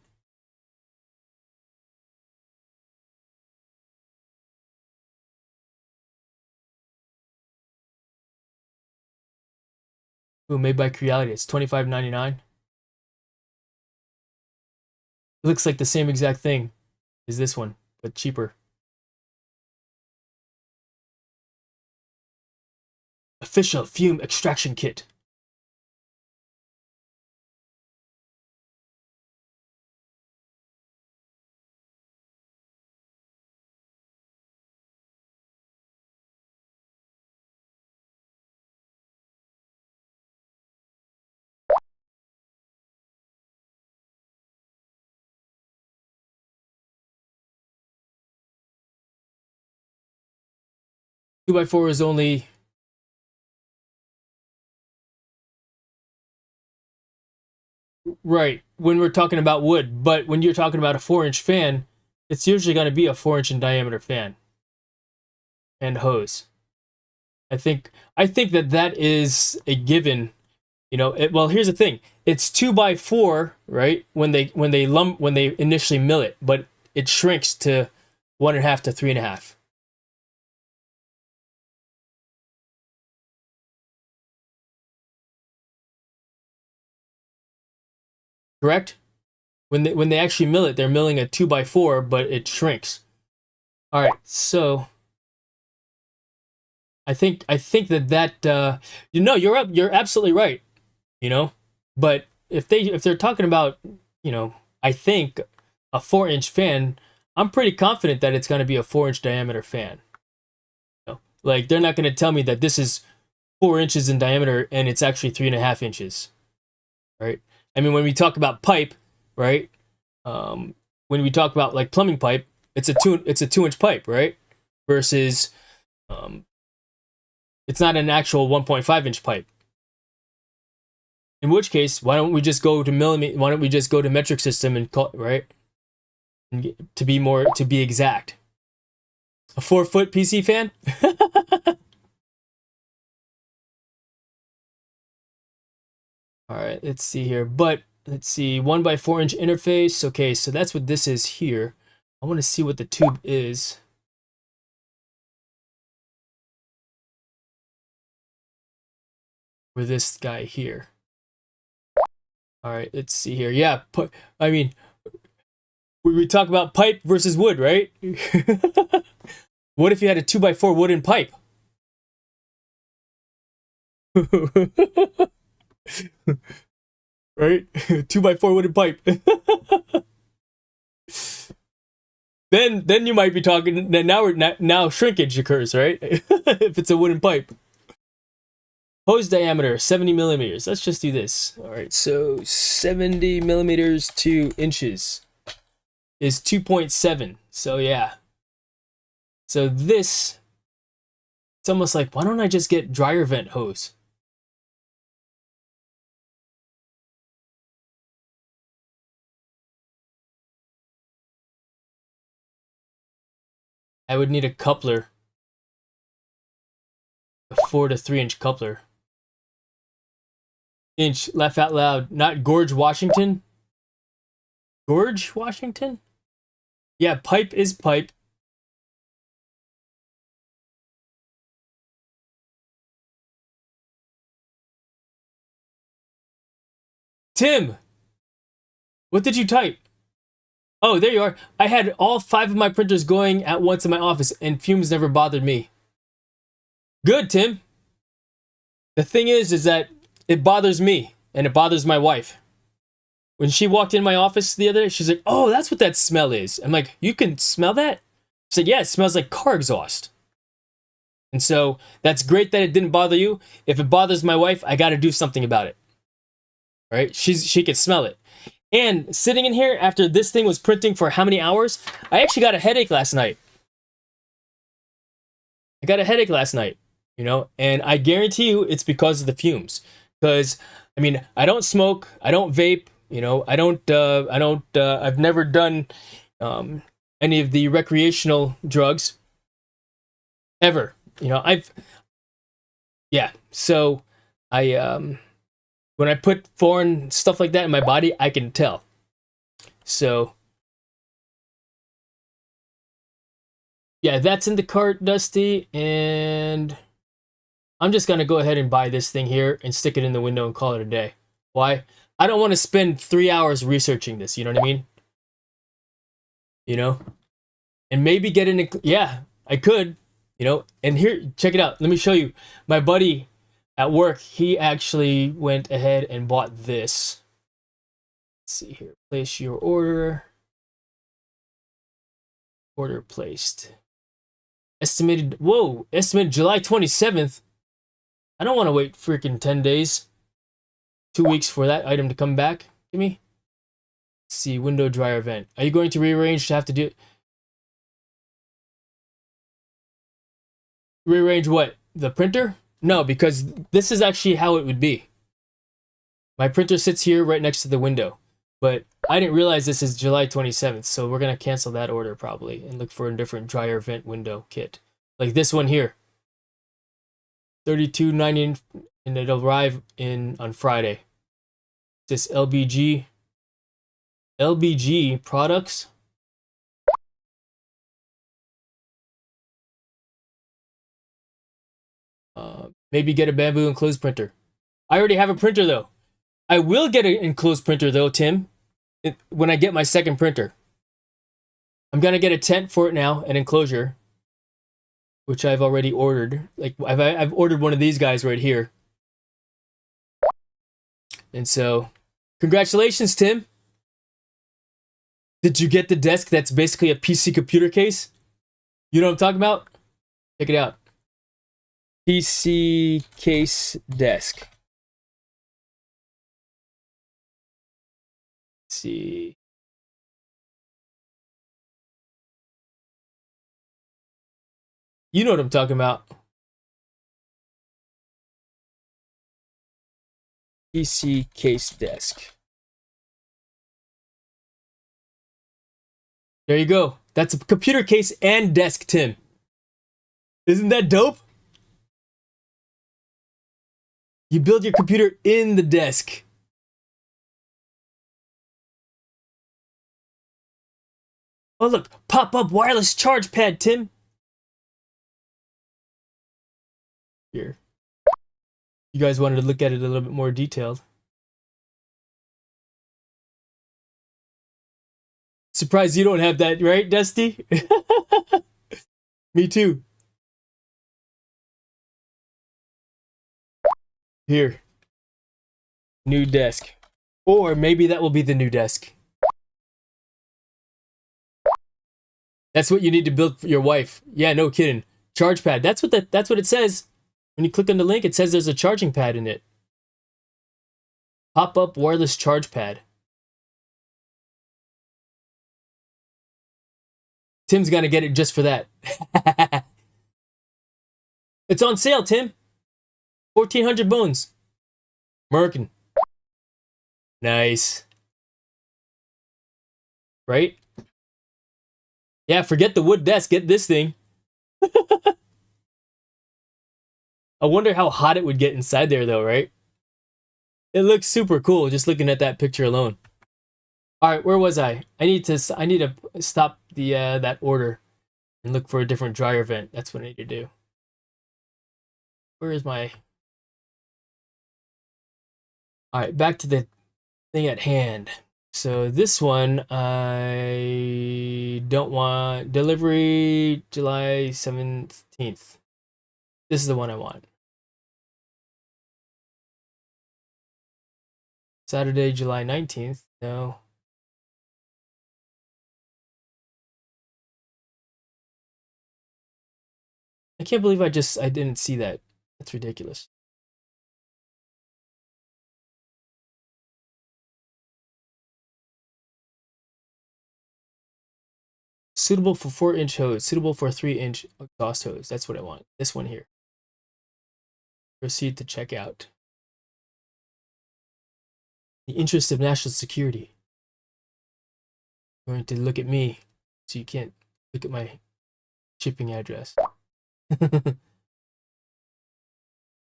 Ooh, made by Creality. It's $25.99. It looks like the same exact thing as this one, but cheaper. Official fume extraction kit. Two by four is only right when we're talking about wood, but when you're talking about a 4-inch fan, it's usually going to be a 4-inch in diameter fan and hose. I think that is a given. Well, here's the thing: it's 2 by 4, right? When they initially mill it, but it shrinks to 1.5 to 3.5. Correct? When they actually mill it, they're milling a 2 by 4, but it shrinks. All right, so I think that you're absolutely right. But if they're talking about, I think a 4-inch fan, I'm pretty confident that it's going to be a 4-inch diameter fan. Like, they're not going to tell me that this is 4 inches in diameter and it's actually 3.5 inches, right? I mean, when we talk about pipe, right? When we talk about like plumbing pipe, it's a 2-inch pipe, right? Versus, it's not an actual 1.5-inch pipe. In which case, why don't we just go to millimeter? Why don't we just go to metric system and call, right? And to be exact, a 4-foot PC fan. All right, let's see here. But let's see, 1 by 4-inch interface. Okay, so that's what this is here. I want to see what the tube is. For this guy here. All right, let's see here. Yeah, I mean, we talk about pipe versus wood, right? What if you had a 2 by 4 wooden pipe? Right? 2 by 4 wooden pipe. Then you might be talking. Now shrinkage occurs, right? If it's a wooden pipe. Hose diameter 70 millimeters. Let's just do this. All right, so 70 millimeters to inches is 2.7. So yeah. So this, it's almost like, why don't I just get dryer vent hose? I would need a coupler, a 4 to 3-inch coupler. Inch, laugh out loud, not Gorge, Washington. Gorge, Washington? Yeah, pipe is pipe. Tim, what did you type? Oh, there you are. I had all 5 of my printers going at once in my office, and fumes never bothered me. Good, Tim. The thing is that it bothers me, and it bothers my wife. When she walked in my office the other day, she's like, oh, that's what that smell is. I'm like, you can smell that? She said, yeah, it smells like car exhaust. And so that's great that it didn't bother you. If it bothers my wife, I got to do something about it. Right? She could smell it. And sitting in here after this thing was printing for how many hours, I actually got a headache last night. I got a headache last night, you know, and I guarantee you it's because of the fumes. Because, I mean, I don't smoke, I don't vape, you know, I've never done any of the recreational drugs ever. You know, so when I put foreign stuff like that in my body, I can tell. So, yeah, that's in the cart, Dusty, and I'm just gonna go ahead and buy this thing here and stick it in the window and call it a day. Why? I don't want to spend 3 hours researching this, you know what I mean? You know? And maybe get in, yeah, I could, you know, and here, check it out. Let me show you. My buddy at work, he actually went ahead and bought this. Let's see here. Place your order. Order placed. Estimated July 27th. I don't want to wait freaking 10 days. 2 weeks for that item to come back to me. Let's see, window dryer vent. Are you going to rearrange to have to do... Rearrange what? The printer? No, because this is actually how it would be. My printer sits here right next to the window. But I didn't realize this is July 27th, so we're going to cancel that order probably and look for a different dryer vent window kit. Like this one here. $32.90 and it'll arrive on Friday. This LBG products. Maybe get a bamboo enclosed printer. I already have a printer though. I will get an enclosed printer though, Tim, when I get my second printer. I'm gonna get a tent for it now, an enclosure, which I've already ordered. Like I've ordered one of these guys right here. And so, congratulations, Tim. Did you get the desk that's basically a PC computer case? You know what I'm talking about? Check it out. PC case desk. Let's see. You know what I'm talking about. PC case desk. There you go. That's a computer case and desk, Tim. Isn't that dope? You build your computer in the desk. Oh look, pop-up wireless charge pad, Tim. Here. You guys wanted to look at it a little bit more detailed. Surprised you don't have that, right, Dusty? Me too. Here. New desk. Or maybe that will be the new desk. That's what you need to build for your wife. Yeah, no kidding. Charge pad. That's what it says. When you click on the link, it says there's a charging pad in it. Pop-up wireless charge pad. Tim's gonna get it just for that. It's on sale, Tim. 1,400 bones. Merkin. Nice. Right? Yeah, forget the wood desk. Get this thing. I wonder how hot it would get inside there, though, right? It looks super cool just looking at that picture alone. All right, where was I? I need to stop the that order and look for a different dryer vent. That's what I need to do. Where is my... All right, back to the thing at hand. So this one, I don't want delivery July 17th. This is the one I want. Saturday, July 19th. No. I can't believe I didn't see that. That's ridiculous. Suitable for 4-inch hose, suitable for 3-inch exhaust hose. That's what I want. This one here. Proceed to checkout. The interest of national security. You're going to look at me, so you can't look at my shipping address.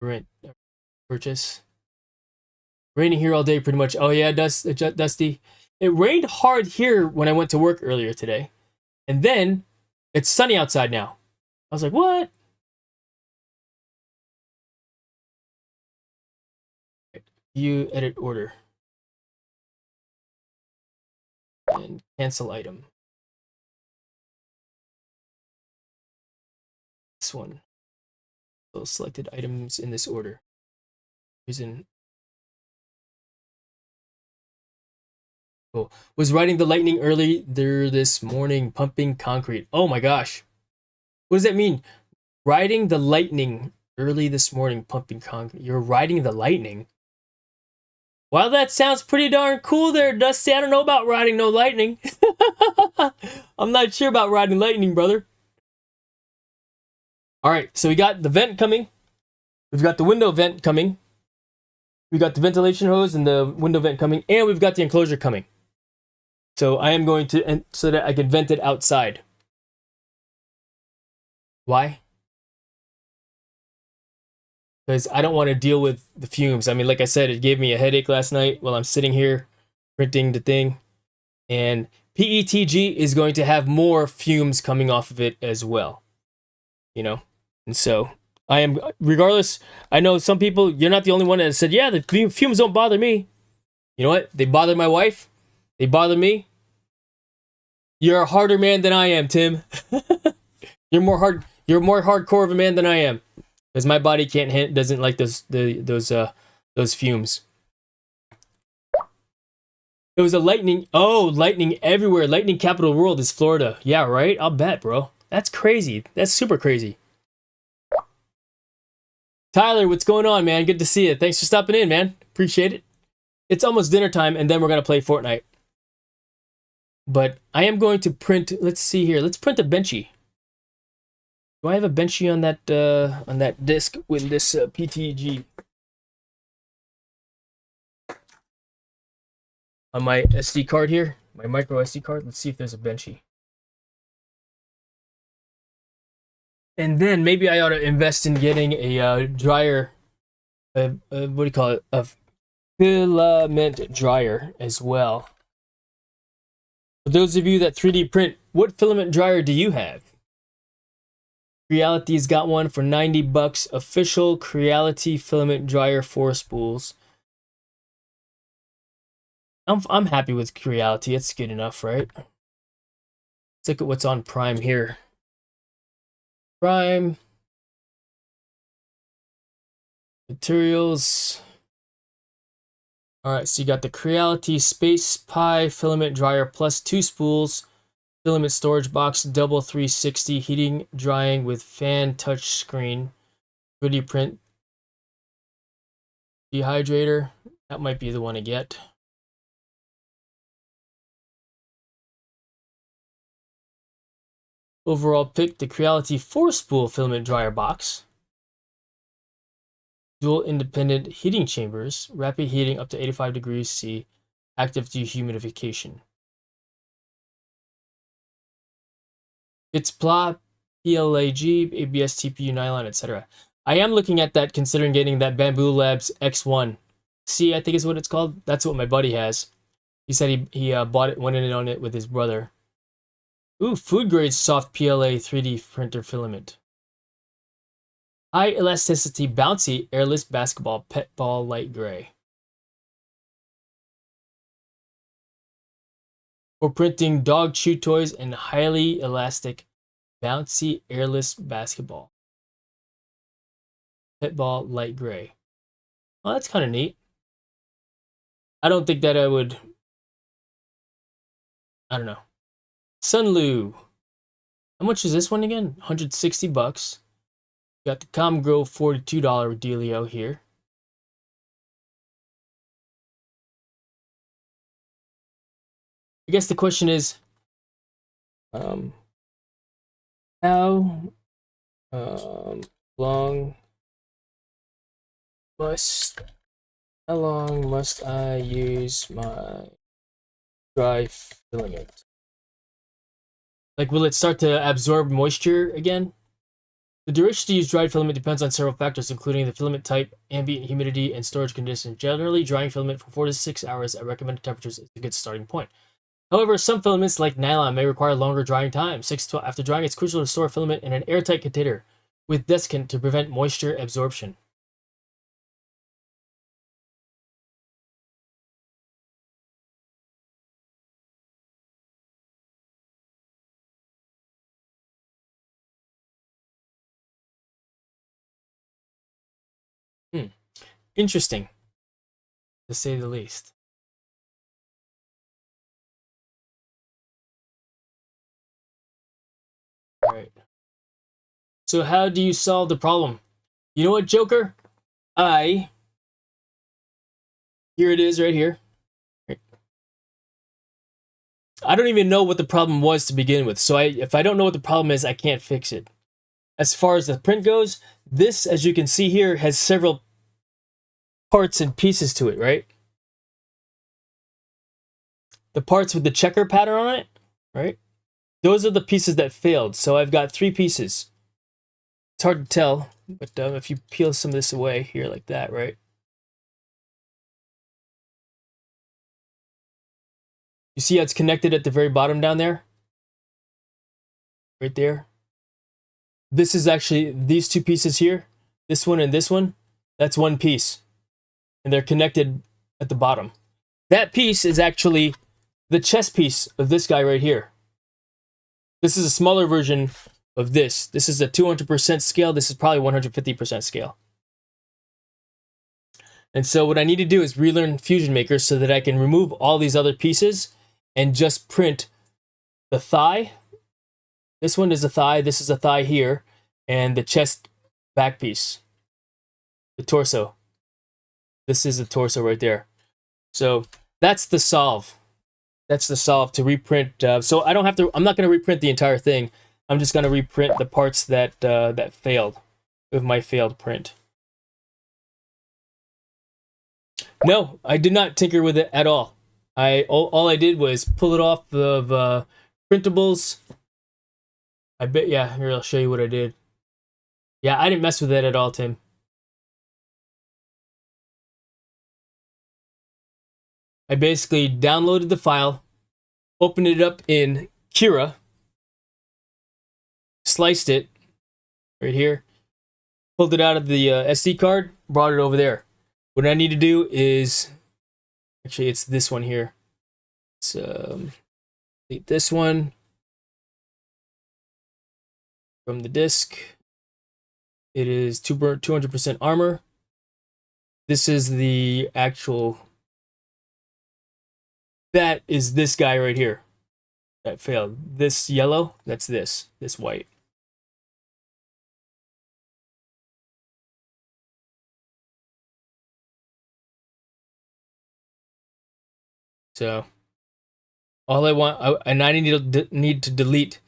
Rent purchase. Raining here all day, pretty much. Oh yeah, Dusty. It rained hard here when I went to work earlier today, and then it's sunny outside now. I was like, what? You edit order and cancel item. This one. So selected items in this order. Reason. Oh, was riding the lightning early there this morning, pumping concrete. Oh my gosh. What does that mean? Riding the lightning early this morning, pumping concrete. You're riding the lightning? Well, that sounds pretty darn cool there, Dusty. I don't know about riding no lightning. I'm not sure about riding lightning, brother. All right, so we got the vent coming. We've got the window vent coming. We got the ventilation hose and the window vent coming, and we've got the enclosure coming. So I am going to, so that I can vent it outside. Why? Because I don't want to deal with the fumes. I mean, like I said, it gave me a headache last night while I'm sitting here printing the thing. And PETG is going to have more fumes coming off of it as well. You know? And so I am, regardless, I know some people, you're not the only one that said, yeah, the fumes don't bother me. You know what? They bother my wife. They bother me. You're a harder man than I am, Tim. You're more hardcore of a man than I am. Because my body doesn't like those fumes. It was a lightning. Oh, lightning everywhere. Lightning capital world is Florida. Yeah, right? I'll bet, bro. That's crazy. That's super crazy. Tyler, what's going on, man? Good to see you. Thanks for stopping in, man. Appreciate it. It's almost dinner time, and then we're going to play Fortnite. But I am going to print, let's see here. Let's print a benchy. Do I have a benchy on that disk with this PTG? On my SD card here, my micro SD card. Let's see if there's a benchy. And then maybe I ought to invest in getting a dryer. What do you call it? A filament dryer as well. For those of you that 3D print, what filament dryer do you have? Creality's got one for $90. Official Creality filament dryer 4 spools. I'm happy with Creality. It's good enough, right? Let's look at what's on Prime here. Prime. Materials. Alright, so you got the Creality Space Pi filament dryer plus 2 spools. Filament storage box, double 360, heating, drying with fan touch screen. 3D print. Dehydrator. That might be the one to get. Overall pick the Creality 4 spool filament dryer box. Dual independent heating chambers, rapid heating up to 85 degrees C, active dehumidification. It's PLA, PLAG, ABS, TPU, nylon, etc. I am looking at that, considering getting that Bamboo Labs X1. C, I think is what it's called. That's what my buddy has. He said he bought it, went in on it with his brother. Ooh, food grade soft PLA 3D printer filament. High elasticity bouncy airless basketball pet ball light gray. for printing dog chew toys and highly elastic, bouncy, airless basketball. Pit ball, light gray. Well, that's kind of neat. I don't think that I would. I don't know. Sunlu. How much is this one again? 160 bucks. Got the Comgrow $42 dealio here. I guess the question is, how long must I use my dry filament? Like, will it start to absorb moisture again? The duration to use dried filament depends on several factors, including the filament type, ambient humidity, and storage conditions. Generally, drying filament for 4 to 6 hours at recommended temperatures is a good starting point. However, some filaments, like nylon, may require longer drying time. After drying, it's crucial to store filament in an airtight container with desiccant to prevent moisture absorption. Interesting, to say the least. All right. So how do you solve the problem? You know what, Joker? Here it is right here. I don't even know what the problem was to begin with. So if I don't know what the problem is, I can't fix it. As far as the print goes, this, as you can see here, has several parts and pieces to it, right? The parts with the checker pattern on it, right? Those are the pieces that failed. So I've got 3 pieces. It's hard to tell, but if you peel some of this away here like that, right? You see how it's connected at the very bottom down there? Right there. This is actually these 2 pieces here. This one and this one. That's one piece. And they're connected at the bottom. That piece is actually the chest piece of this guy right here. This is a smaller version of this. This is a 200% scale. This is probably 150% scale. And so what I need to do is relearn Fusion Maker so that I can remove all these other pieces and just print the thigh. This one is a thigh. This is a thigh here. And the chest back piece. The torso. This is the torso right there. So that's the solve. That's the solve to reprint. So I don't have to. I'm not going to reprint the entire thing. I'm just going to reprint the parts that that failed with my failed print. No, I did not tinker with it at all. All I did was pull it off of printables. I bet. Yeah, here I'll show you what I did. Yeah, I didn't mess with that at all, Tim. I basically downloaded the file, opened it up in Cura, sliced it right here, pulled it out of the SD card, brought it over there. What I need to do is, actually it's this one here. It's delete this one from the disk. It is 200% armor. This is the actual. That is this guy right here. That failed. This yellow, that's this white. So all I want, and I need to delete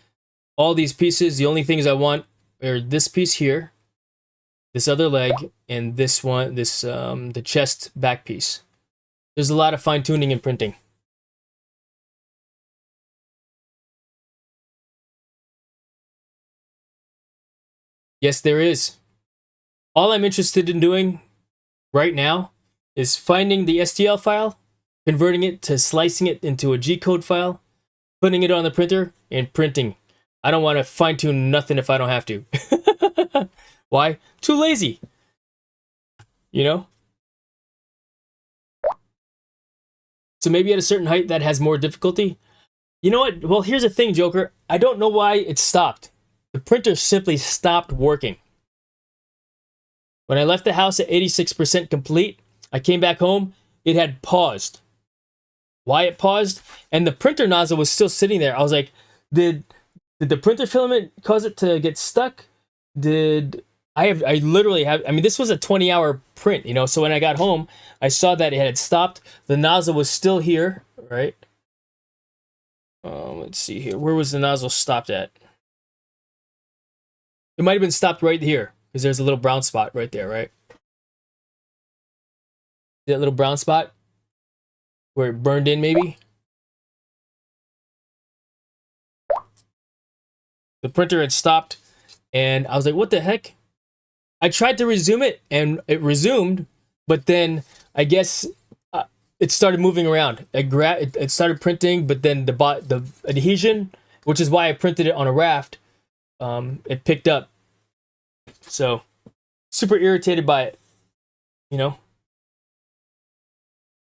all these pieces. The only things I want are this piece here, this other leg, and this one, the chest back piece. There's a lot of fine tuning and printing. Yes, there is. All I'm interested in doing right now is finding the STL file, converting it to slicing it into a G-code file, putting it on the printer, and printing. I don't want to fine-tune nothing if I don't have to. Why? Too lazy. You know? So maybe at a certain height that has more difficulty. You know what? Well, here's the thing, Joker. I don't know why it stopped. The printer simply stopped working. When I left the house at 86% complete, I came back home, it had paused. Why it paused? And the printer nozzle was still sitting there. I was like, did the printer filament cause it to get stuck? I literally have, I mean, this was a 20-hour print, you know, so when I got home, I saw that it had stopped. The nozzle was still here, right? Let's see here. Where was the nozzle stopped at? It might have been stopped right here, because there's a little brown spot right there, right? That little brown spot where it burned in, maybe? The printer had stopped, and I was like, what the heck? I tried to resume it, and it resumed, but then I guess it started moving around. It started printing, but then the adhesion, which is why I printed it on a raft, it picked up. So, super irritated by it, you know?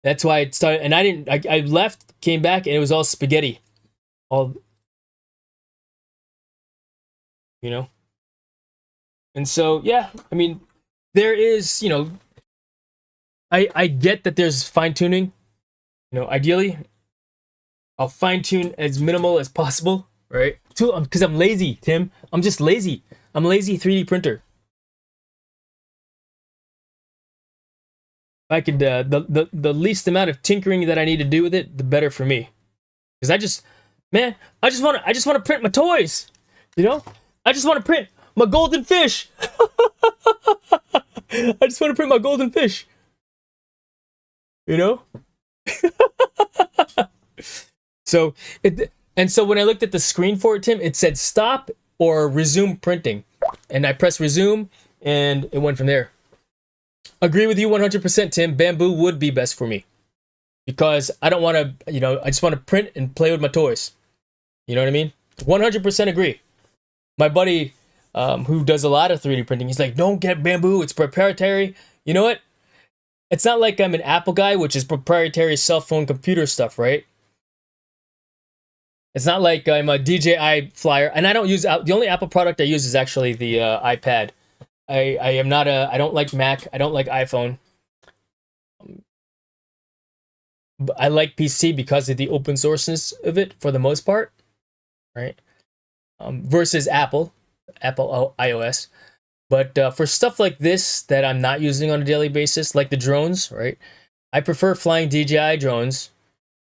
That's why it started, and I left, came back, and it was all spaghetti. All, you know? And so, yeah, I mean, there is, you know, I get that there's fine tuning. You know, ideally, I'll fine tune as minimal as possible, right? Because I'm lazy, Tim. I'm just lazy. I'm a lazy 3D printer. If I could, the least amount of tinkering that I need to do with it, the better for me. Because I just want to print my toys. You know, I just want to print my golden fish. I just want to print my golden fish. You know? So when I looked at the screen for it, Tim, it said stop or resume printing. And I pressed resume and it went from there. Agree with you 100%, Tim. Bamboo would be best for me. Because I don't want to, you know, I just want to print and play with my toys. You know what I mean? 100% agree. My buddy who does a lot of 3D printing, he's like, don't get bamboo, it's proprietary. You know what? It's not like I'm an Apple guy, which is proprietary cell phone computer stuff, right? It's not like I'm a DJI flyer, and I don't use, the only Apple product I use is actually the iPad. I don't like Mac, I don't like iPhone. But I like PC because of the open sourceness of it for the most part, right? Versus Apple iOS. But for stuff like this that I'm not using on a daily basis, like the drones, right? I prefer flying DJI drones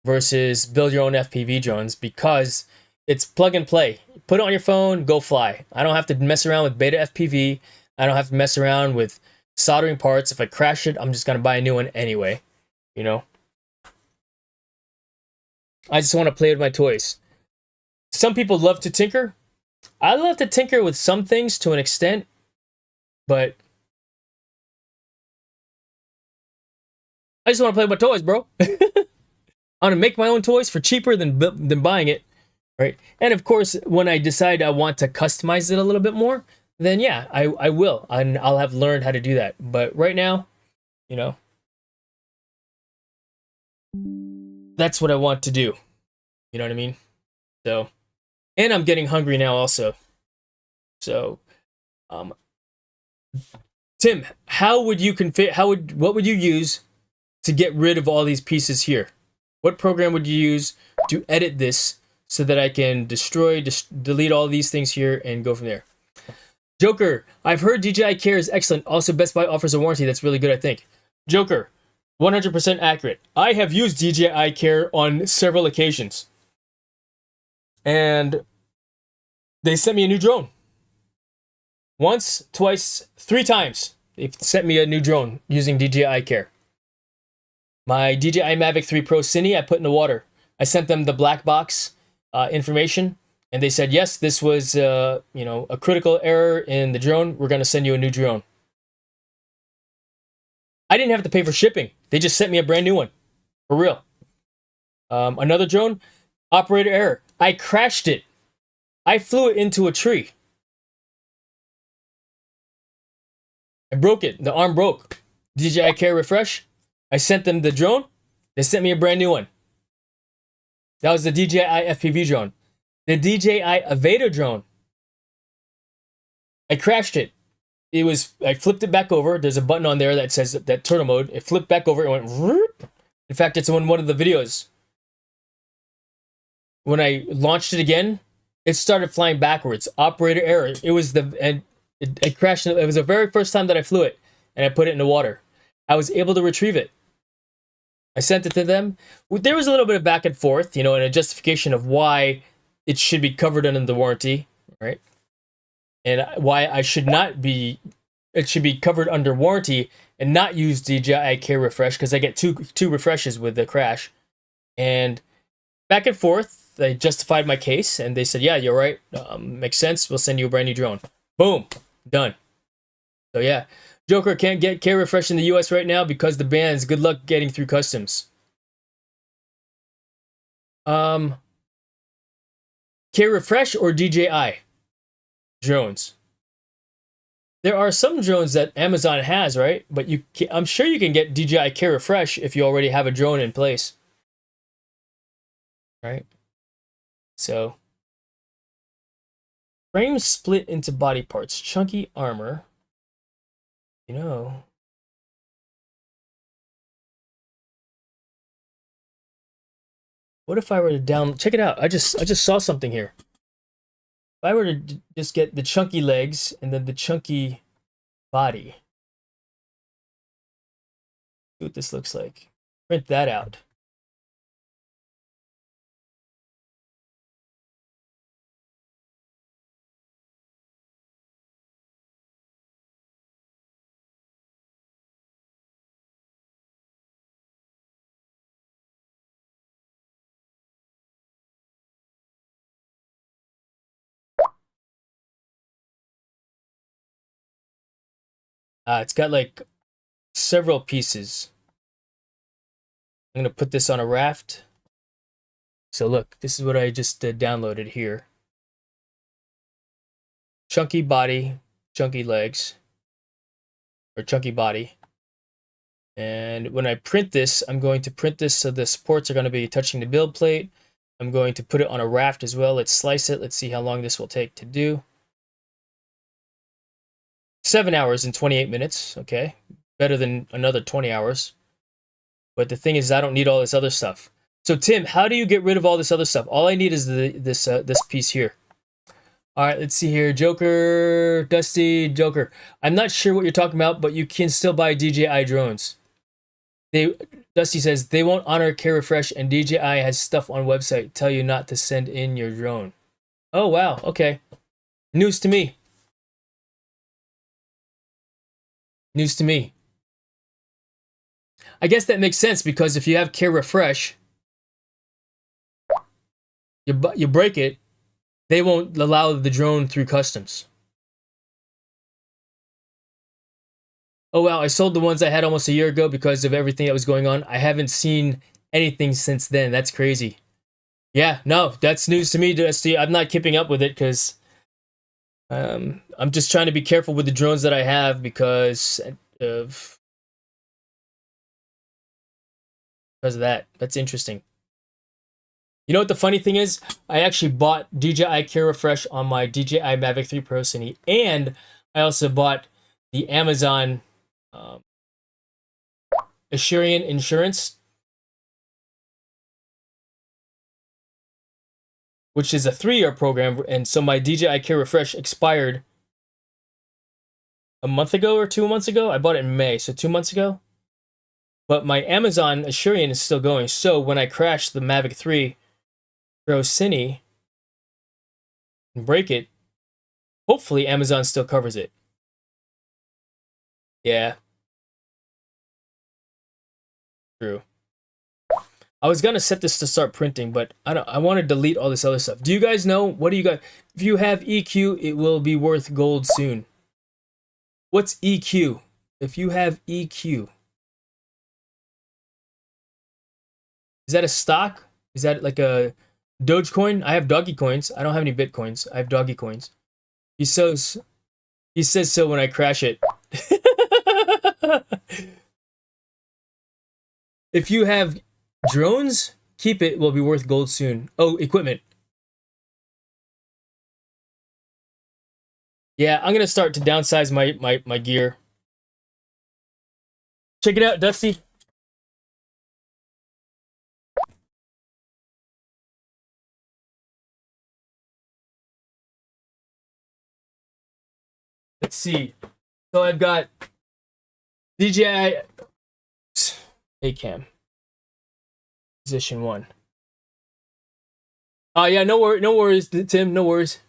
versus build your own FPV drones because it's plug and play. Put it on your phone, go fly. I don't have to mess around with beta FPV. I don't have to mess around with soldering parts. If I crash it, I'm just going to buy a new one anyway, you know? I just want to play with my toys. Some people love to tinker. I love to tinker with some things to an extent, but I just want to play with my toys, bro. I want to make my own toys for cheaper than buying it, right? And of course, when I decide I want to customize it a little bit more, then yeah, I will, and I'll have learned how to do that. But right now, you know, that's what I want to do. You know what I mean? So, and I'm getting hungry now also. So, Tim, how would you configure? What would you use to get rid of all these pieces here? What program would you use to edit this so that I can delete all these things here and go from there? Joker, I've heard DJI Care is excellent. Also, Best Buy offers a warranty that's really good, I think. Joker, 100% accurate. I have used DJI Care on several occasions. And they sent me a new drone. Once, twice, 3 times. They've sent me a new drone using DJI Care. My DJI Mavic 3 Pro Cine, I put in the water. I sent them the black box information, and they said, yes, this was a critical error in the drone. We're going to send you a new drone. I didn't have to pay for shipping. They just sent me a brand new one. For real. Another drone, operator error. I crashed it. I flew it into a tree. I broke it. The arm broke. DJI Care refresh. I sent them the drone. They sent me a brand new one. That was the DJI FPV drone. The DJI Aveda drone. I crashed it. I flipped it back over. There's a button on there that says that turtle mode. It flipped back over. It went. Whoop. In fact, it's in one of the videos. When I launched it again, it started flying backwards. Operator error. It crashed. It was the very first time that I flew it, and I put it in the water. I was able to retrieve it. I sent it to them. There was a little bit of back and forth, and a justification of why it should be covered under the warranty, right? And why it should be covered under warranty and not use DJI Care Refresh, because I get two refreshes with the crash. And back and forth, they justified my case, and they said, yeah, you're right. Makes sense. We'll send you a brand new drone. Boom. Done. So yeah. Joker can't get Care Refresh in the US right now because the bans. Good luck getting through customs. Care Refresh or DJI drones? There are some drones that Amazon has, right? But I'm sure you can get DJI Care Refresh if you already have a drone in place. Right? So, frames split into body parts, chunky armor. What if I were to check it out. I just saw something here. If I were to just get the chunky legs and then the chunky body. See what this looks like. Print that out. It's got like several pieces. I'm going to put this on a raft. So look, this is what I just downloaded here. Chunky body, chunky legs, or chunky body. And when I print this, I'm going to print this so the supports are going to be touching the build plate. I'm going to put it on a raft as well. Let's slice it. Let's see how long this will take to do. 7 hours and 28 minutes. Okay, better than another 20 hours. But the thing is, I don't need all this other stuff. So Tim, how do you get rid of all this other stuff? All I need is this piece here. All right, let's see here. Joker, Dusty, Joker. I'm not sure what you're talking about, but you can still buy DJI drones. Dusty says they won't honor Care Refresh, and DJI has stuff on website tell you not to send in your drone. Oh wow, okay. News to me. News to me. I guess that makes sense, because if you have Care Refresh, you break it, they won't allow the drone through customs. Oh wow, I sold the ones I had almost a year ago because of everything that was going on. I haven't seen anything since then. That's crazy. Yeah, no, that's news to me, Dusty. I'm not keeping up with it because I'm just trying to be careful with the drones that I have because of that. That's interesting. You know what the funny thing is? I actually bought DJI Care Refresh on my DJI Mavic 3 Pro Cine, and I also bought the Amazon Assurance Insurance, which is a 3-year program, and so my DJI Care Refresh expired a month ago or 2 months ago. I bought it in May, so 2 months ago. But my Amazon Assurance is still going, so when I crash the Mavic 3 Pro Cine and break it, hopefully Amazon still covers it. Yeah. True. I was gonna set this to start printing, but I want to delete all this other stuff. Do you guys know? What do you guys? If you have EQ, it will be worth gold soon. What's EQ? If you have EQ, is that a stock? Is that like a Dogecoin? I have doggy coins. I don't have any Bitcoins. I have doggy coins. He says so when I crash it. If you have drones, keep it will be worth gold soon. Oh, equipment. Yeah, I'm gonna start to downsize my gear. Check it out, Dusty. Let's see. So I've got DJI A-cam position 1. Oh yeah, no worries, Tim. No worries.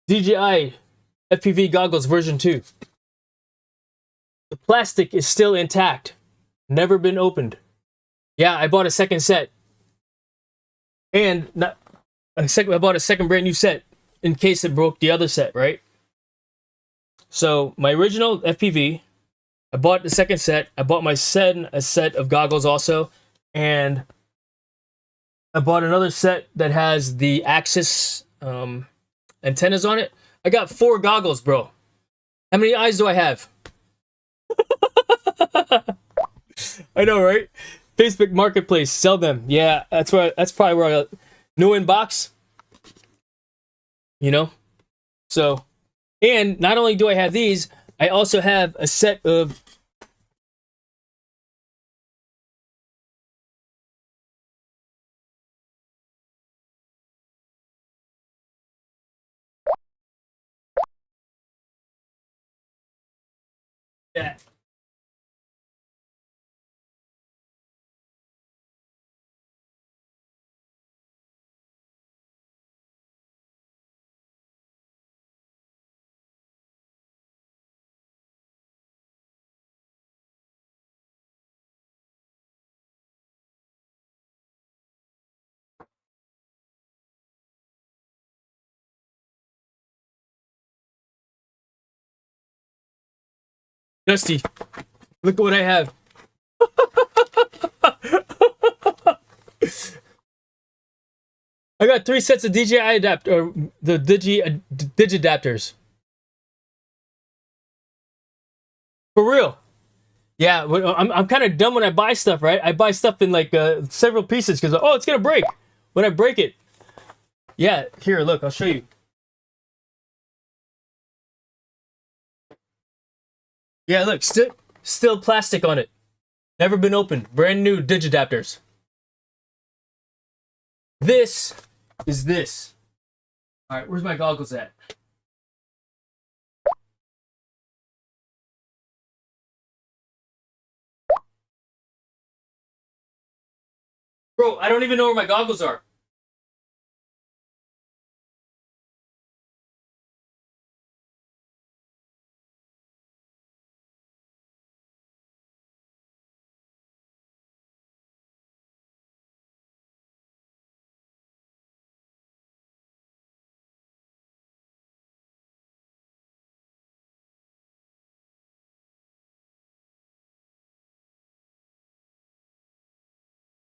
DJI FPV goggles version 2. The plastic is still intact, never been opened. Yeah, I bought a second set, and I bought a second brand new set in case it broke the other set, right? So my original FPV, I bought the second set. I bought my a set of goggles also, and I bought another set that has the Axis antennas on it. I got 4 goggles, bro. How many eyes do I have? I know, right? Facebook Marketplace, sell them. Yeah, that's probably where new inbox. You know? So, and not only do I have these, I also have a set of that. Dusty, look at what I have. I got 3 sets of DJI adapter, or the Digidapters. For real. Yeah, I'm kind of dumb when I buy stuff, right? I buy stuff in like several pieces because, oh, it's going to break when I break it. Yeah, here, look, I'll show you. Yeah, look, still plastic on it. Never been opened. Brand new Digidapters. This is this. All right, where's my goggles at? Bro, I don't even know where my goggles are.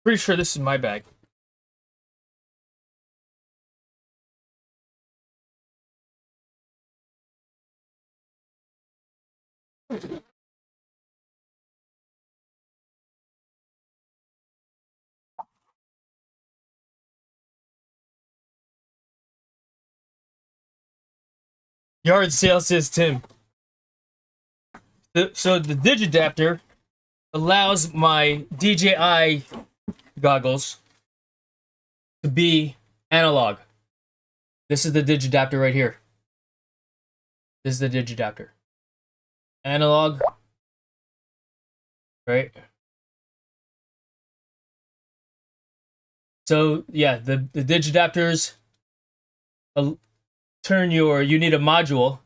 Pretty sure this is my bag. Yard sale, says Tim. So the Digidapter allows my DJI goggles to be analog. This is the Digidapter right here. This is the Digidapter. Analog. Right? So yeah, the Digidapters you need a module.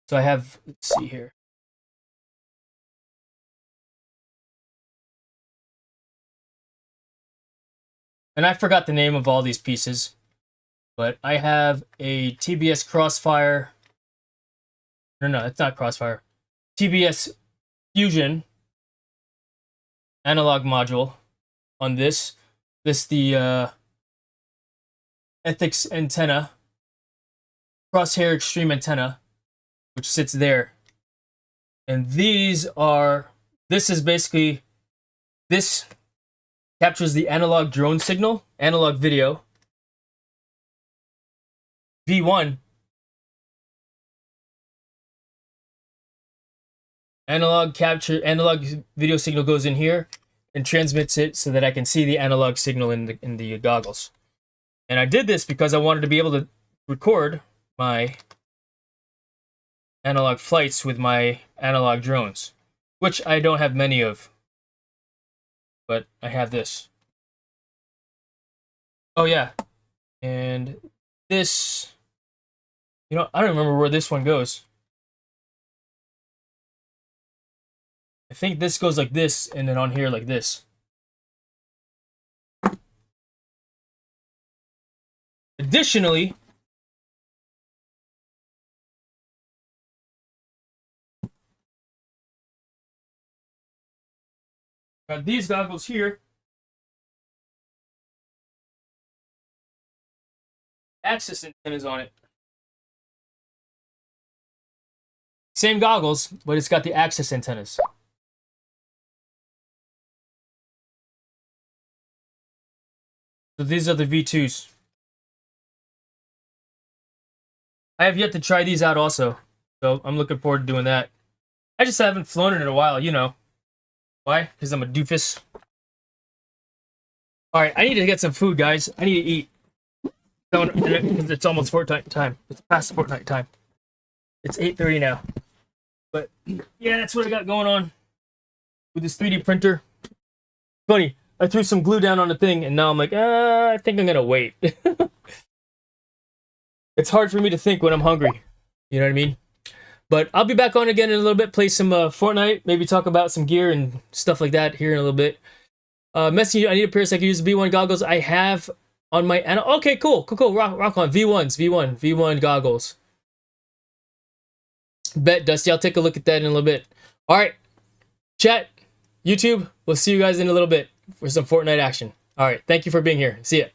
So I have, let's see here. And I forgot the name of all these pieces, but I have a TBS Crossfire. No, it's not Crossfire. TBS Fusion analog module on this. The NEFFEX antenna, crosshair extreme antenna, which sits there. And this is basically this captures the analog drone signal, analog video. V1, analog video signal goes in here and transmits it so that I can see the analog signal in the goggles. And I did this because I wanted to be able to record my analog flights with my analog drones, which I don't have many of, but I have this. Oh yeah, and this, you know, I don't remember where this one goes. I think this goes like this, and then on here like this. Additionally, got these goggles here. Axis antennas on it. Same goggles, but it's got the axis antennas. So these are the V2s. I have yet to try these out also, so I'm looking forward to doing that. I just haven't flown it in a while, you know. Why? Because I'm a doofus. Alright, I need to get some food, guys. I need to eat. Because it's almost Fortnite time. It's past Fortnite time. It's 8:30 now. But, yeah, that's what I got going on with this 3D printer. Funny, I threw some glue down on the thing, and now I'm like, I think I'm going to wait. It's hard for me to think when I'm hungry. You know what I mean? But I'll be back on again in a little bit, play some Fortnite, maybe talk about some gear and stuff like that here in a little bit. Messaging, I need a pair so I can use the V1 goggles I have on my... Okay, cool. Rock on. V1 goggles. Bet, Dusty. I'll take a look at that in a little bit. All right. Chat, YouTube, we'll see you guys in a little bit for some Fortnite action. All right. Thank you for being here. See ya.